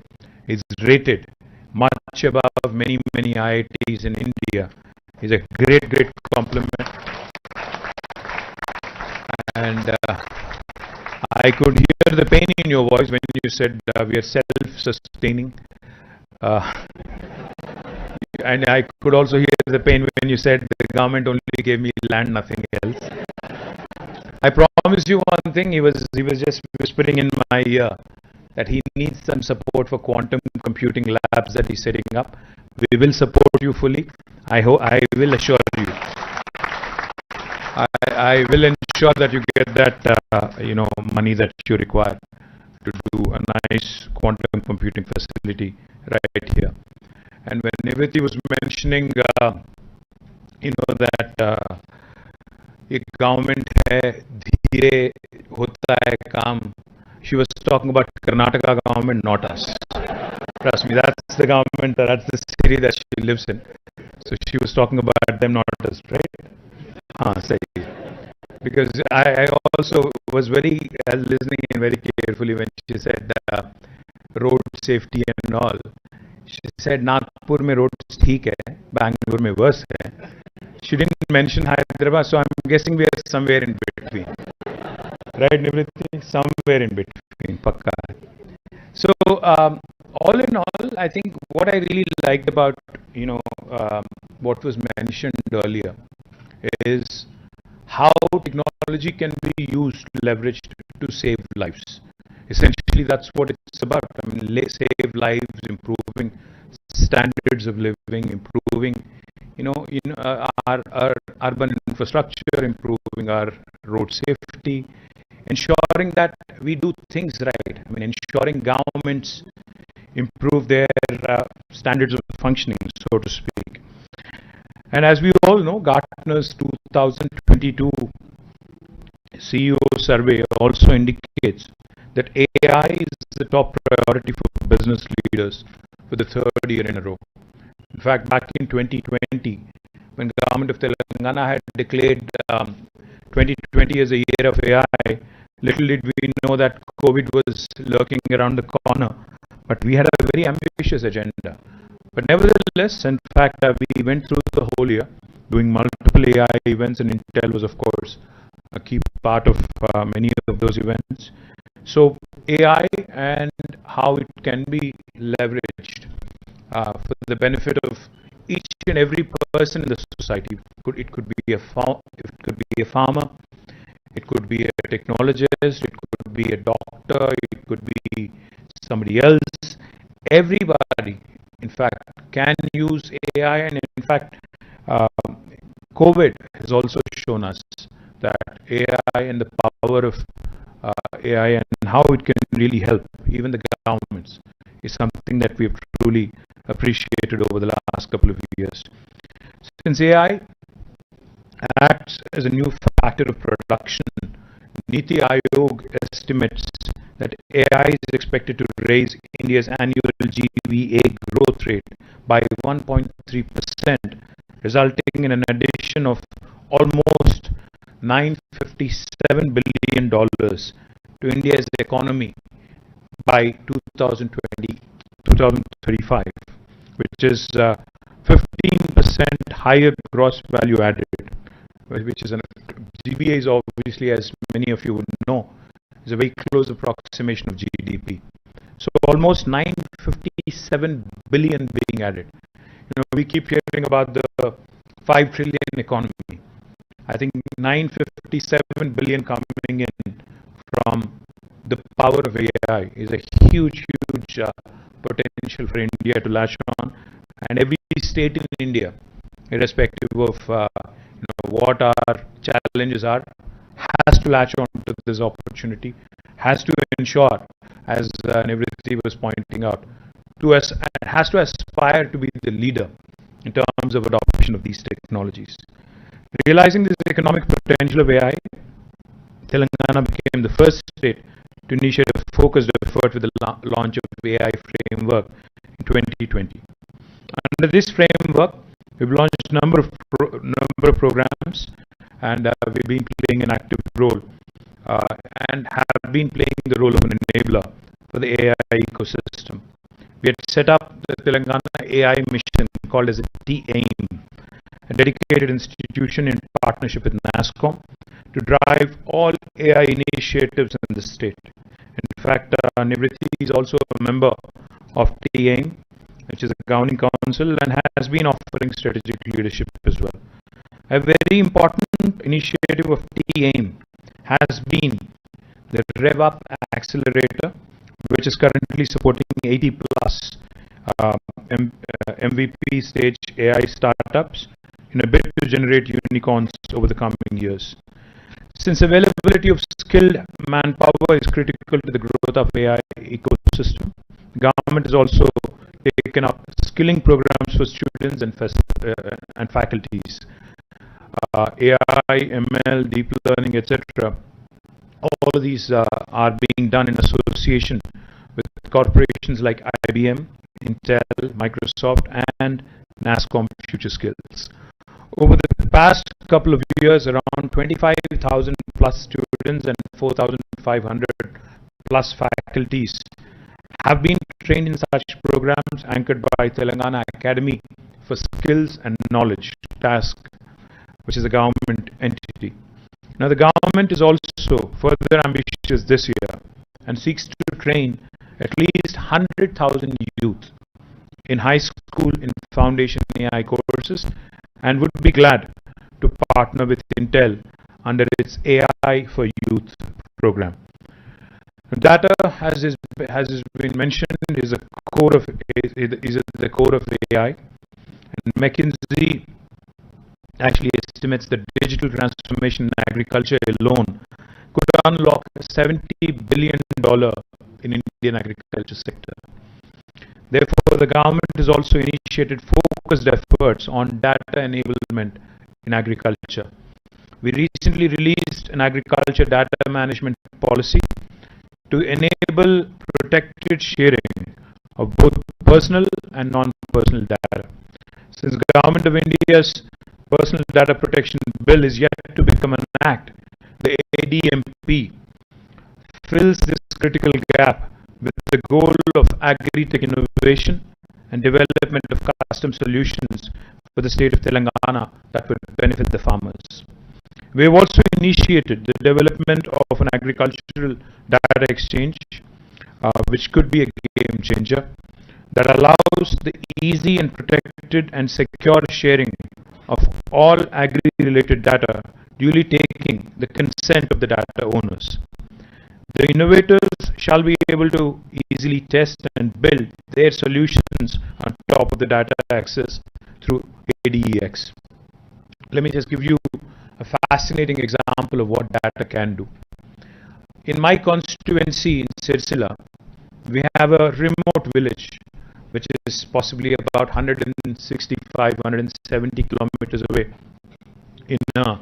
is rated much above many IITs in India is a great compliment. And I could hear the pain in your voice when you said we are self-sustaining. And I could also hear the pain when you said the government only gave me land, nothing else. I promise you one thing, he was just whispering in my ear that he needs some support for quantum computing labs that he's setting up. We will support you fully. I will assure you. I will ensure that you get that money that you require to do a nice quantum computing facility right here. And when Nivriti was mentioning, that एक government है, धीरे होता है काम. She was talking about Karnataka government, not us. Trust me, that's the government, that's the city that she lives in. So she was talking about them, not us, right? Sahi. Because I also was very listening and very carefully when she said road safety and all. She said Nagpur mein roads theek hai, Bangalore mein worse hai. She didn't mention Hyderabad, so I'm guessing we are somewhere in between. Right, Nivritti? Somewhere in between, pakka. So, all in all, I think what I really liked about, what was mentioned earlier is how technology can be used, leveraged to save lives. Essentially, that's what it's about. I mean, save lives, improving standards of living, improving, our urban infrastructure, improving our road safety, ensuring that we do things right. I mean, ensuring governments improve their standards of functioning, so to speak. And as we all know, Gartner's 2022 CEO survey also indicates that AI is the top priority for business leaders for the third year in a row. In fact, back in 2020, when the government of Telangana had declared 2020 as a year of AI, little did we know that COVID was lurking around the corner. But we had a very ambitious agenda. But nevertheless, in fact, we went through the whole year doing multiple AI events, and Intel was, of course, a key part of many of those events. So AI and how it can be leveraged for the benefit of each and every person in the society. It could be a farmer, it could be a technologist, it could be a doctor, it could be somebody else. Everybody, in fact, can use AI, and in fact, COVID has also shown us that AI and the power of AI and how it can really help even the governments is something that we've truly appreciated over the last couple of years. Since AI acts as a new factor of production, Niti Aayog estimates that AI is expected to raise India's annual GVA growth rate by 1.3%, resulting in an addition of almost $957 billion to India's economy by 2035, which is 15% higher gross value added, which is GVA is obviously, as many of you would know, is a very close approximation of GDP. So almost 957 billion being added. We keep hearing about the 5 trillion economy. I think 957 billion coming in from the power of AI is a huge potential for India to latch on, and every state in India, irrespective of what our challenges are, has to latch on to this opportunity, has to ensure, as Nivriti was pointing out, has to aspire to be the leader in terms of adoption of these technologies. Realizing this economic potential of AI, Telangana became the first state to initiate a focused effort with the launch of AI framework in 2020. Under this framework, we've launched a number of programs, and we've been playing an active role and have been playing the role of an enabler for the AI ecosystem. We had set up the Telangana AI mission called as a TEAM, a dedicated institution in partnership with NASSCOM to drive all AI initiatives in the state. In fact, Nivriti is also a member of TEAM, which is a governing council, and has been offering strategic leadership as well. A very important initiative of TEAM has been the Rev Up Accelerator, which is currently supporting 80 plus MVP stage AI startups in a bid to generate unicorns over the coming years. Since availability of skilled manpower is critical to the growth of AI ecosystem, the government has also taken up skilling programs for students and faculties. AI, ML, deep learning, etc. All of these are being done in association with corporations like IBM, Intel, Microsoft, and NASCOM Future Skills. Over the past couple of years, around 25,000 plus students and 4,500 plus faculties have been trained in such programs anchored by Telangana Academy for Skills and Knowledge Task, which is a government entity. Now, the government is also further ambitious this year and seeks to train at least 100,000 youth in high school in foundation AI courses, and would be glad to partner with Intel under its AI for Youth program. Data, as has been mentioned, is the core of AI, and McKinsey actually estimates that digital transformation in agriculture alone could unlock $70 billion in Indian agriculture sector. Therefore, the government has also initiated focused efforts on data enablement in agriculture. We recently released an agriculture data management policy to enable protected sharing of both personal and non-personal data. Since the Government of India's Personal Data Protection Bill is yet to become an act, the ADMP fills this critical gap with the goal of agri-tech innovation and development of custom solutions for the state of Telangana that would benefit the farmers. We have also initiated the development of an agricultural data exchange, which could be a game changer, that allows the easy and protected and secure sharing of all agri-related data, duly taking the consent of the data owners. The innovators shall be able to easily test and build their solutions on top of the data access through ADEX. Let me just give you a fascinating example of what data can do. In my constituency in Sirsila, we have a remote village which is possibly about 165, 170 kilometers away in a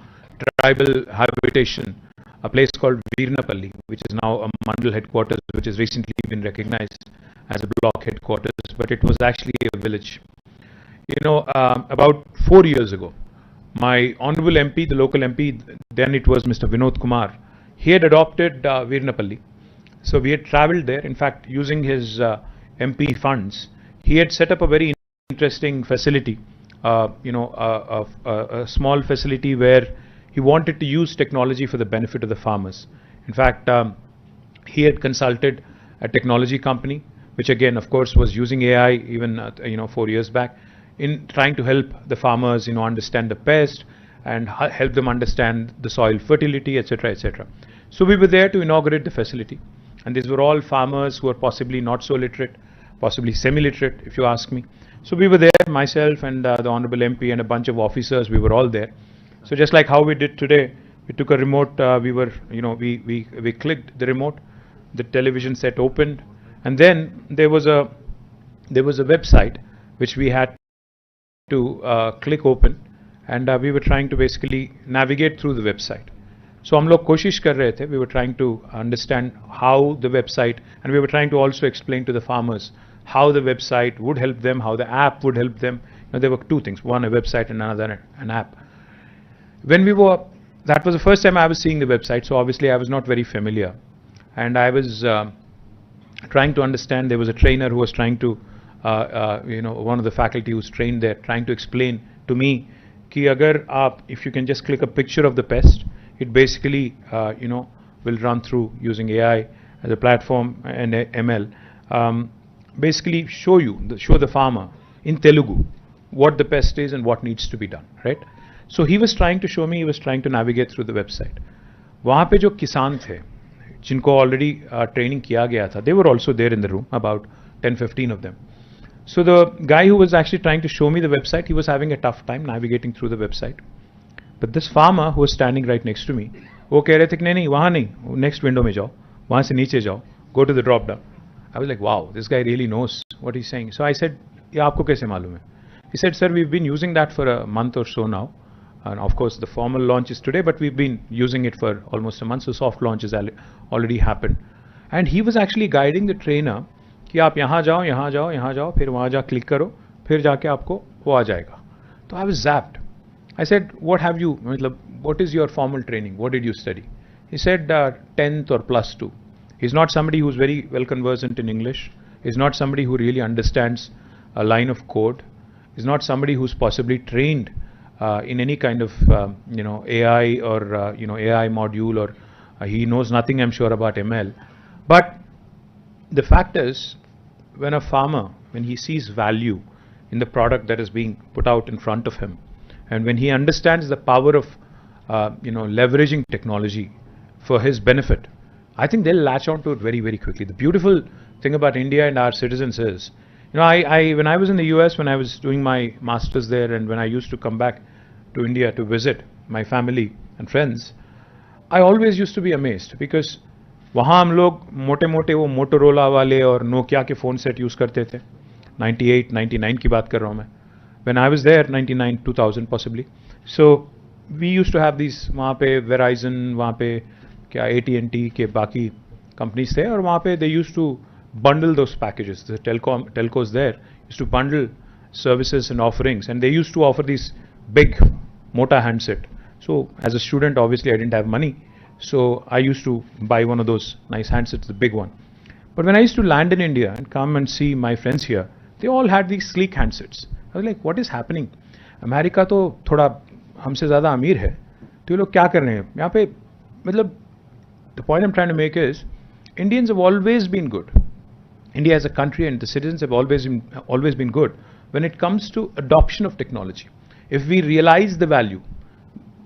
tribal habitation, a place called Veernapalli, which is now a mandal headquarters, which has recently been recognized as a block headquarters, but it was actually a village. You know, about 4 years ago, my honorable MP, the local MP, then it was Mr. Vinod Kumar, he had adopted Veernapalli. So we had traveled there. In fact, using his MP funds, he had set up a very interesting facility, a small facility where he wanted to use technology for the benefit of the farmers. In fact, he had consulted a technology company, which again, of course, was using AI even 4 years back, in trying to help the farmers, understand the pest and help them understand the soil fertility, etc., etc. So we were there to inaugurate the facility, and these were all farmers who were possibly not so literate, possibly semi-literate, if you ask me. So we were there, myself and the honorable MP and a bunch of officers. We were all there. So just like how we did today, we took a remote. We clicked the remote, the television set opened, and then there was a website which we had to click open, and we were trying to basically navigate through the website. So हम लोग कोशिश कर रहे थे. We were trying to understand how the website, and we were trying to also explain to the farmers how the website would help them, how the app would help them. There were two things: one, a website, and another, an app. When that was the first time I was seeing the website, so obviously I was not very familiar, and I was trying to understand. There was a trainer who was trying to, one of the faculty who's trained there, trying to explain to me, कि अगर आप, if you can just click a picture of the pest, it basically, will run through using AI as a platform and ML, basically show the farmer in Telugu what the pest is and what needs to be done, right? So he was trying to show me, he was trying to navigate through the website. वहाँ पे जो किसान थे, जिनको already training किया गया था, they were also there in the room, about 10-15 of them. So the guy who was actually trying to show me the website, he was having a tough time navigating through the website. But this farmer who was standing right next to me, वो कह रहे थे कि नहीं वहाँ नहीं, next window में जाओ, वहाँ से नीचे जाओ, go to the drop down. I was like, wow, this guy really knows what he's saying. So I said, ये आपको कैसे मालूम है? He said, sir, we've been using that for a month or so now. And of course, the formal launch is today, but we've been using it for almost a month. So soft launch has already happened. And he was actually guiding the trainer कि आप यहाँ जाओ, यहाँ जाओ, यहाँ जाओ, फिर वहाँ जा क्लिक करो, फिर जाके आपको वो आ जाएगा. तो I was zapped. I said, what have you, मतलब, what is your formal training? What did you study? He said 10th or +2. He's not somebody who's very well conversant in English. He's not somebody who really understands a line of code. He's not somebody who's possibly trained in any kind of AI or AI module, or he knows nothing, I'm sure, about ML. But the fact is, when a farmer, when he sees value in the product that is being put out in front of him, and when he understands the power of leveraging technology for his benefit, I think they'll latch on to it very, very quickly. The beautiful thing about India and our citizens is, when I was in the US, when I was doing my masters there, and when I used to come back to India to visit my family and friends, I always used to be amazed, because वहाँ हम लोग मोटे मोटे वो Motorola वाले और Nokia के phone set use करते थे. 98, 99 की बात कर रहा हूँ मैं. When I was there, 99, 2000 possibly. So we used to have these, वहाँ पे Verizon, वहाँ पे क्या AT&T के बाकी companies थे, और वहाँ पे they used to bundle those packages. The telcos there used to bundle services and offerings, and they used to offer these big mota handset. So as a student, obviously I didn't have money, so I used to buy one of those nice handsets, the big one. But when I used to land in India and come and see my friends here, they all had these sleek handsets. I was like, what is happening? America तो थोड़ा हमसे ज़्यादा अमीर है, तो ये लोग क्या कर रहे हैं यहाँ पे? मतलब, the point I'm trying to make is, Indians have always been good. India as a country and the citizens have always been good when it comes to adoption of technology. If we realize the value,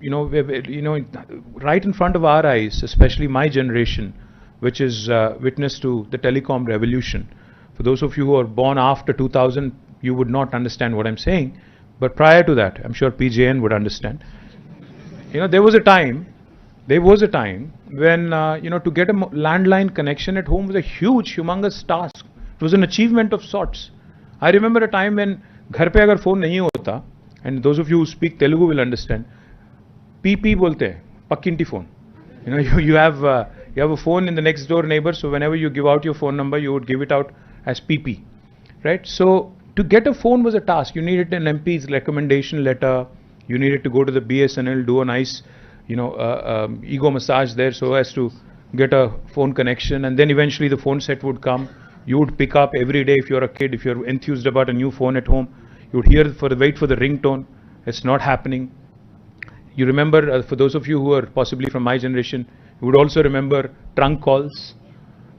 right in front of our eyes, especially my generation, which is witness to the telecom revolution. For those of you who are born after 2000, you would not understand what I'm saying, but prior to that, I'm sure PJN would understand. There was a time when to get a landline connection at home was a huge, humongous task. It was an achievement of sorts. I remember a time when घर पे अगर phone नहीं होता, and those of you who speak Telugu will understand, PP बोलते हैं, पक्किंटी phone. You have a phone in the next door neighbor, so whenever you give out your phone number, you would give it out as PP, right? So to get a phone was a task. You needed an MP's recommendation letter. You needed to go to the BSNL, do a nice, ego massage there so as to get a phone connection, and then eventually the phone set would come. You would pick up every day if you're a kid, if you're enthused about a new phone at home. You would wait for the ringtone. It's not happening. You remember, for those of you who are possibly from my generation, you would also remember trunk calls.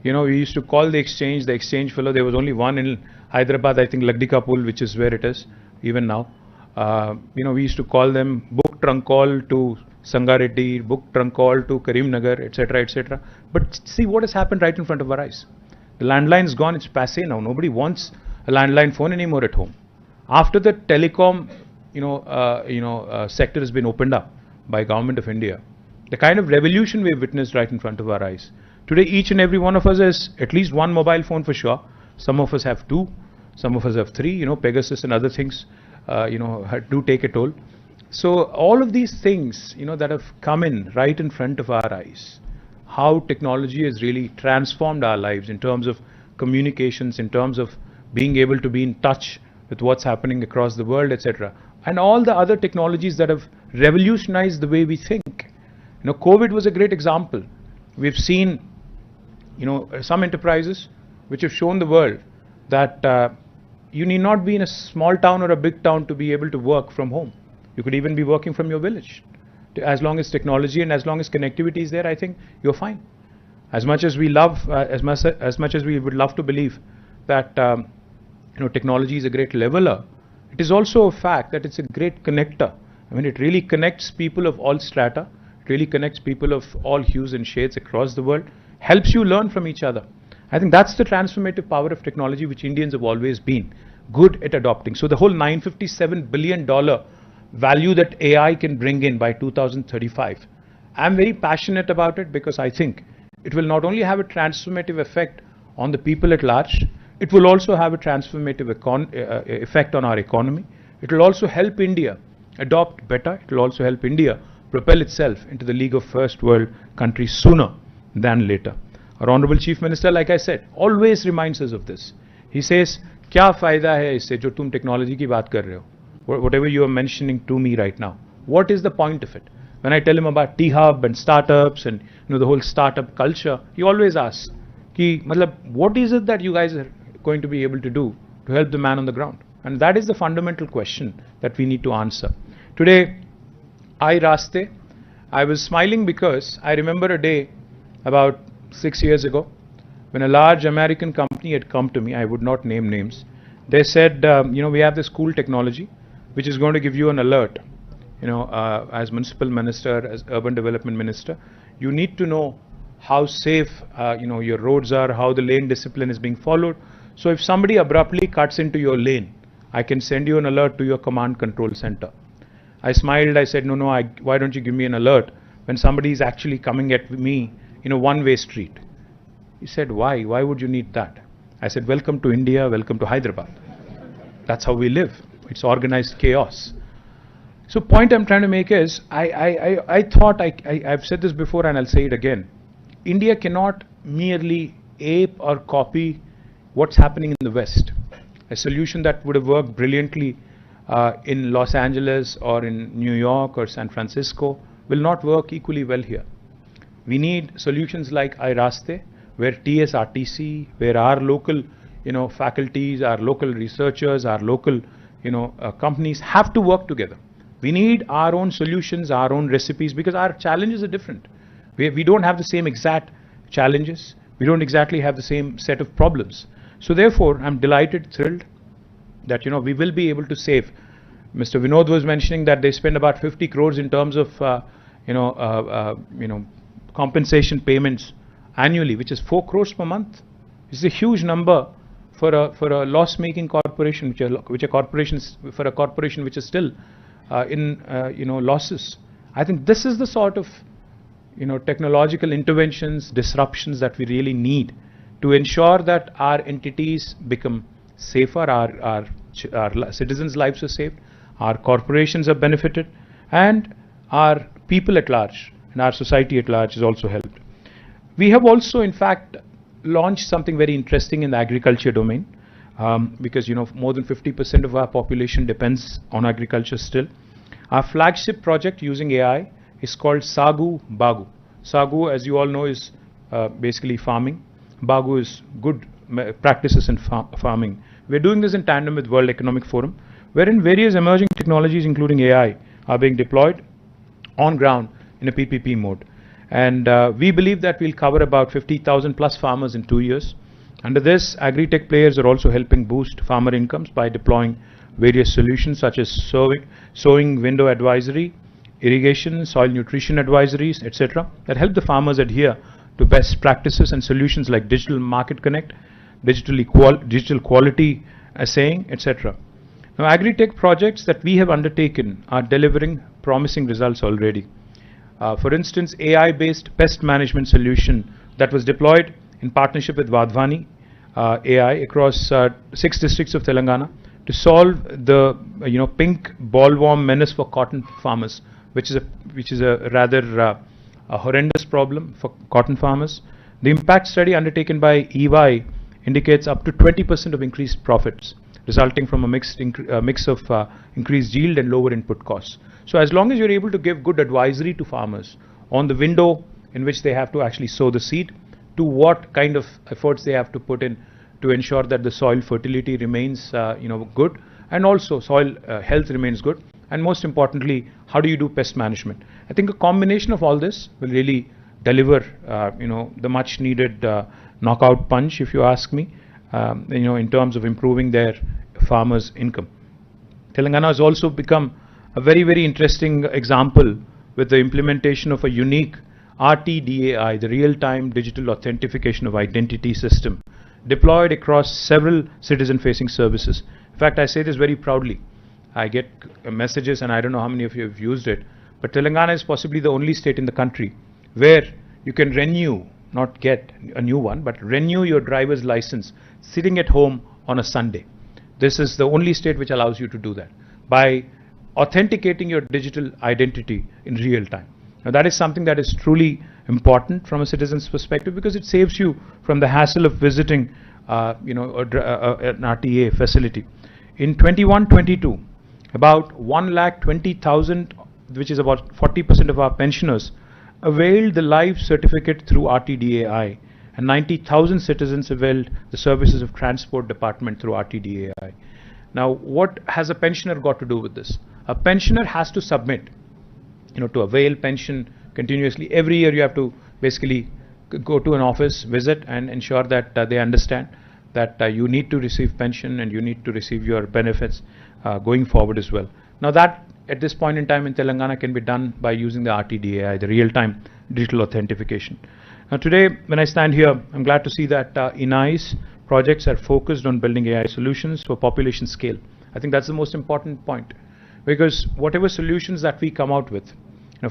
We used to call the exchange fellow. There was only one in Hyderabad, I think Lagdika Pool, which is where it is, even now. We used to call them, book trunk call to Sangareddy, book trunk call to Karimnagar, etc., etc. But see what has happened right in front of our eyes. The landline's gone, it's passé now. Nobody wants a landline phone anymore at home. After the telecom, sector has been opened up by Government of India, the kind of revolution we've witnessed right in front of our eyes. Today, each and every one of us has at least one mobile phone for sure. Some of us have two, some of us have three. Pegasus and other things, do take a toll. So all of these things, that have come in right in front of our eyes, how technology has really transformed our lives in terms of communications, in terms of being able to be in touch with what's happening across the world, etc. And all the other technologies that have revolutionized the way we think. COVID was a great example. We've seen, some enterprises which have shown the world that you need not be in a small town or a big town to be able to work from home. You could even be working from your village. As long as technology and as long as connectivity is there, I think you're fine. As much as we love, as much as we would love to believe that technology is a great leveler, it is also a fact that it's a great connector. I mean, it really connects people of all strata. It really connects people of all hues and shades across the world. Helps you learn from each other. I think that's the transformative power of technology which Indians have always been good at adopting. So the whole $957 billion value that AI can bring in by 2035, I'm very passionate about it because I think it will not only have a transformative effect on the people at large, it will also have a transformative effect on our economy. It will also help India adopt better. It will also help India propel itself into the league of first world countries sooner than later. Our Honorable Chief Minister, like I said, always reminds us of this. He says, क्या फ़ायदा है इससे जो तुम technology की बात कर रहे हो? Whatever you are mentioning to me right now, what is the point of it? When I tell him about T-Hub and startups and the whole startup culture, he always asks, कि मतलब what is it that you guys are going to be able to do to help the man on the ground? And that is the fundamental question that we need to answer. Today, I was smiling because I remember a day about 6 years ago when a large American company had come to me. I would not name names. They said, we have this cool technology which is going to give you an alert. As municipal minister, as urban development minister, you need to know how safe, your roads are, how the lane discipline is being followed. So if somebody abruptly cuts into your lane, I can send you an alert to your command control center. I smiled. I said, no, why don't you give me an alert when somebody is actually coming at me in a one-way street? He said, why? Why would you need that? I said, welcome to India, welcome to Hyderabad. That's how we live. It's organized chaos. So point I'm trying to make is, I thought, I've said this before and I'll say it again. India cannot merely ape or copy what's happening in the West. A solution that would have worked brilliantly in Los Angeles or in New York or San Francisco will not work equally well here. We need solutions like IIIT, where TSRTC, where our local, faculties, our local researchers, our local, companies have to work together. We need our own solutions, our own recipes, because our challenges are different. We don't have the same exact challenges. We don't exactly have the same set of problems. So therefore, I'm delighted, thrilled that, we will be able to save. Mr. Vinod was mentioning that they spend about 50 crores in terms of, compensation payments annually, which is 4 crores per month. It's a huge number for a loss-making corporation, which a corporation which is still in losses. I think this is the sort of technological interventions, disruptions that we really need to ensure that our entities become safer, our citizens' lives are saved, our corporations are benefited, and our people at large and our society at large is also helped. We have also, in fact, launched something very interesting in the agriculture domain, because more than 50% of our population depends on agriculture still. Our flagship project using AI is called Sagu Bagu. Sagu, as you all know, is basically farming. Bagu is good practices in farming. We're doing this in tandem with World Economic Forum, wherein various emerging technologies, including AI, are being deployed on ground in a PPP mode. And we believe that we'll cover about 50,000 plus farmers in 2 years. Under this, agri-tech players are also helping boost farmer incomes by deploying various solutions such as sowing window advisory, irrigation, soil nutrition advisories, etc. that help the farmers adhere to best practices and solutions like digital market connect, digital quality assaying, etc. Now, agri-tech projects that we have undertaken are delivering promising results already. For instance, AI-based pest management solution that was deployed in partnership with Vadhvani AI across 6 districts of Telangana to solve the pink bollworm menace for cotton farmers, which is a rather horrendous problem for cotton farmers. The impact study undertaken by EY indicates up to 20% of increased profits, resulting from a mix of increased yield and lower input costs. So as long as you're able to give good advisory to farmers on the window in which they have to actually sow the seed, to what kind of efforts they have to put in to ensure that the soil fertility remains good, and also soil health remains good, and most importantly, how do you do pest management? I think a combination of all this will really deliver the much needed knockout punch, if you ask me, in terms of improving their farmers' income. Telangana has also become a very, very interesting example with the implementation of a unique RTDAI, the real-time digital authentication of identity system, deployed across several citizen-facing services. In fact, I say this very proudly. I get messages, and I don't know how many of you have used it, but Telangana is possibly the only state in the country where you can renew, not get a new one, but renew your driver's license sitting at home on a Sunday. This is the only state which allows you to do that by authenticating your digital identity in real time. Now, that is something that is truly important from a citizen's perspective, because it saves you from the hassle of visiting an RTA facility. In 21-22, about 1,20,000, which is about 40% of our pensioners, availed the life certificate through RTDAI, and 90,000 citizens availed the services of transport department through RTDAI. Now, what has a pensioner got to do with this? A pensioner has to submit, to avail pension continuously. Every year you have to basically go to an office, visit, and ensure that they understand that you need to receive pension and you need to receive your benefits going forward as well. Now that at this point in time in Telangana can be done by using the RTDAI, the real-time digital authentication. Now today when I stand here, I'm glad to see that INAI's projects are focused on building AI solutions for population scale. I think that's the most important point, because whatever solutions that we come out with,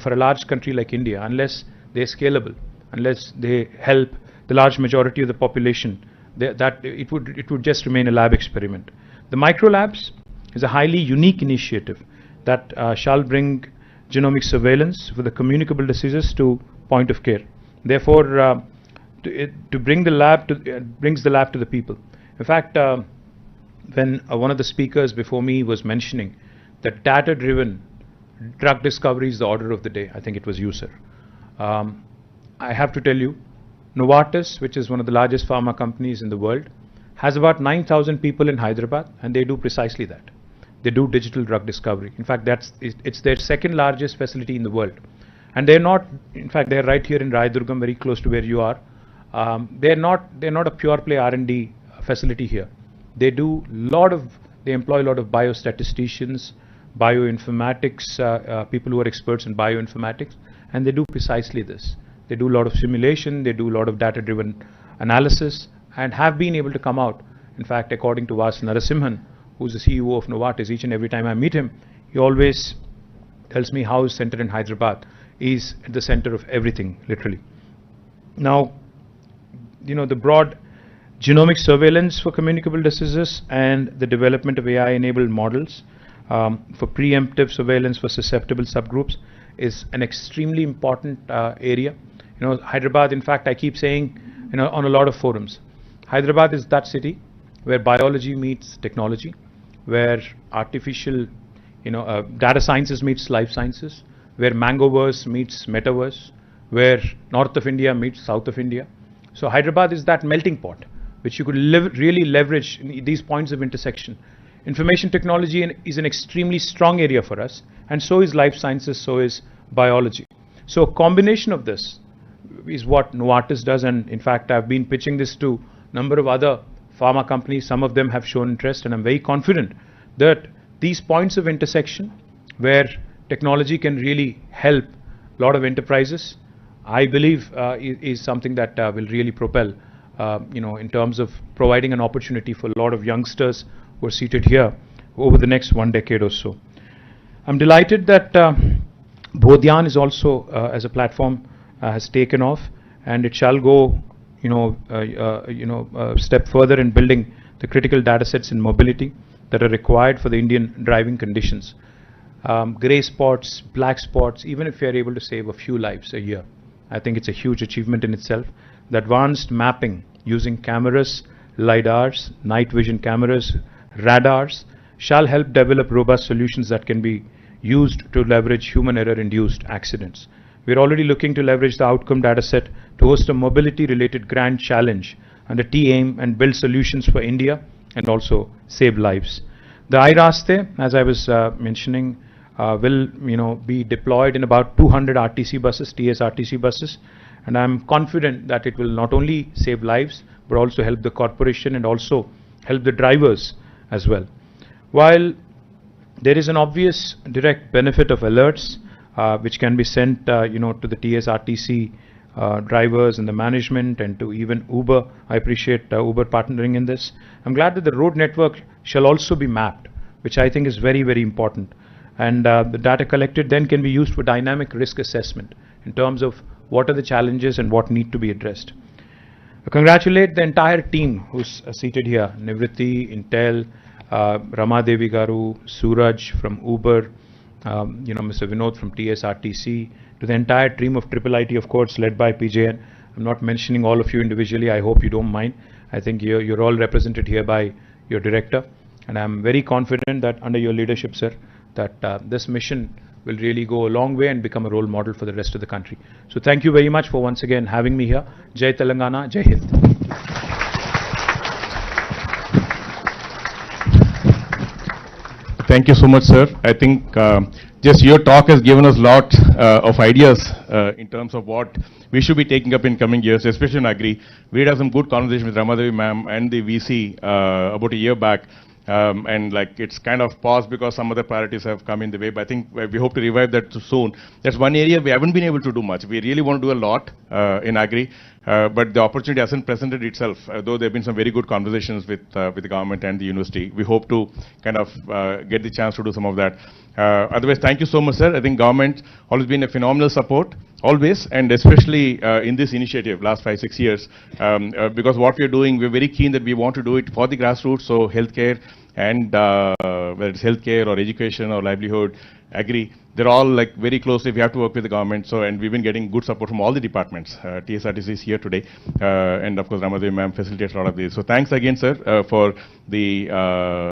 for a large country like India, unless they're scalable, unless they help the large majority of the population, it would just remain a lab experiment. The micro labs is a highly unique initiative that shall bring genomic surveillance for the communicable diseases to point of care. Therefore, to bring the lab to brings the lab to the people. In fact, when one of the speakers before me was mentioning that data-driven drug discovery is the order of the day, I think it was you, sir. I have to tell you, Novartis, which is one of the largest pharma companies in the world, has about 9,000 people in Hyderabad, and they do precisely that. They do digital drug discovery. In fact, it's their second largest facility in the world. And they're not, in fact, they're right here in Raidurgam, very close to where you are. They're not a pure play R&D facility here. They employ a lot of biostatisticians, bioinformatics, people who are experts in bioinformatics, and they do precisely this. They do a lot of simulation, they do a lot of data-driven analysis, and have been able to come out. In fact, according to Vas Narasimhan, who's the CEO of Novartis, each and every time I meet him, he always tells me how his center in Hyderabad is at the center of everything, literally. Now, the broad genomic surveillance for communicable diseases and the development of AI-enabled models for preemptive surveillance for susceptible subgroups is an extremely important area. Hyderabad, in fact, I keep saying, on a lot of forums, Hyderabad is that city where biology meets technology, where artificial, data sciences meets life sciences, where Mangoverse meets Metaverse, where North of India meets South of India. So Hyderabad is that melting pot, which you could really leverage in these points of intersection. Information technology is an extremely strong area for us, and so is life sciences, so is biology. So a combination of this is what Novartis does, and in fact I've been pitching this to a number of other pharma companies. Some of them have shown interest, and I'm very confident that these points of intersection where technology can really help a lot of enterprises, I believe is something that will really propel, in terms of providing an opportunity for a lot of youngsters who are seated here over the next 1 decade or so. I'm delighted that Bodhyan is also, as a platform, has taken off, and it shall go, a step further in building the critical data sets in mobility that are required for the Indian driving conditions. Grey spots, black spots, even if you are able to save a few lives a year, I think it's a huge achievement in itself. The advanced mapping using cameras, LiDARs, night vision cameras, radars shall help develop robust solutions that can be used to leverage human error-induced accidents. We're already looking to leverage the outcome data set to host a mobility-related grand challenge under TAIM and build solutions for India and also save lives. The iRaste, as I was mentioning, will be deployed in about 200 RTC buses, TS RTC buses, and I'm confident that it will not only save lives but also help the corporation and also help the drivers as well. While there is an obvious direct benefit of alerts which can be sent to the TS RTC drivers and the management and to even Uber. I appreciate Uber partnering in this. I'm glad that the road network shall also be mapped, which I think is very, very important. And the data collected then can be used for dynamic risk assessment in terms of what are the challenges and what need to be addressed. I congratulate the entire team who's seated here, Nivritti, Intel, Ramadevi Garu, Suraj from Uber, Mr. Vinod from TSRTC, to the entire team of IIIT, of course, led by PJN. I'm not mentioning all of you individually, I hope you don't mind. I think you're all represented here by your director, and I'm very confident that under your leadership, sir, that this mission will really go a long way and become a role model for the rest of the country. So thank you very much for once again having me here. Jai Telangana, Jai Hind. Thank you so much, sir. I think just your talk has given us a lot of ideas in terms of what we should be taking up in coming years, especially in Agri. We had some good conversation with Ramadevi ma'am and the VC about a year back. And like it's kind of paused because some other priorities have come in the way, but I think we hope to revive that soon. That's one area we haven't been able to do much. We really want to do a lot in Agri, but the opportunity hasn't presented itself, though there have been some very good conversations with the government and the university. We hope to kind of get the chance to do some of that. Otherwise, thank you so much, sir. I think government always been a phenomenal support, always, and especially in this initiative last 5-6 years, because what we are doing, we're very keen that we want to do it for the grassroots, so healthcare and whether it's healthcare or education or livelihood, Agri, they're all like very closely, we have to work with the government, so, and we've been getting good support from all the departments. TSRTC is here today, and of course Ramadevi ma'am facilitates a lot of this. So thanks again, sir, for the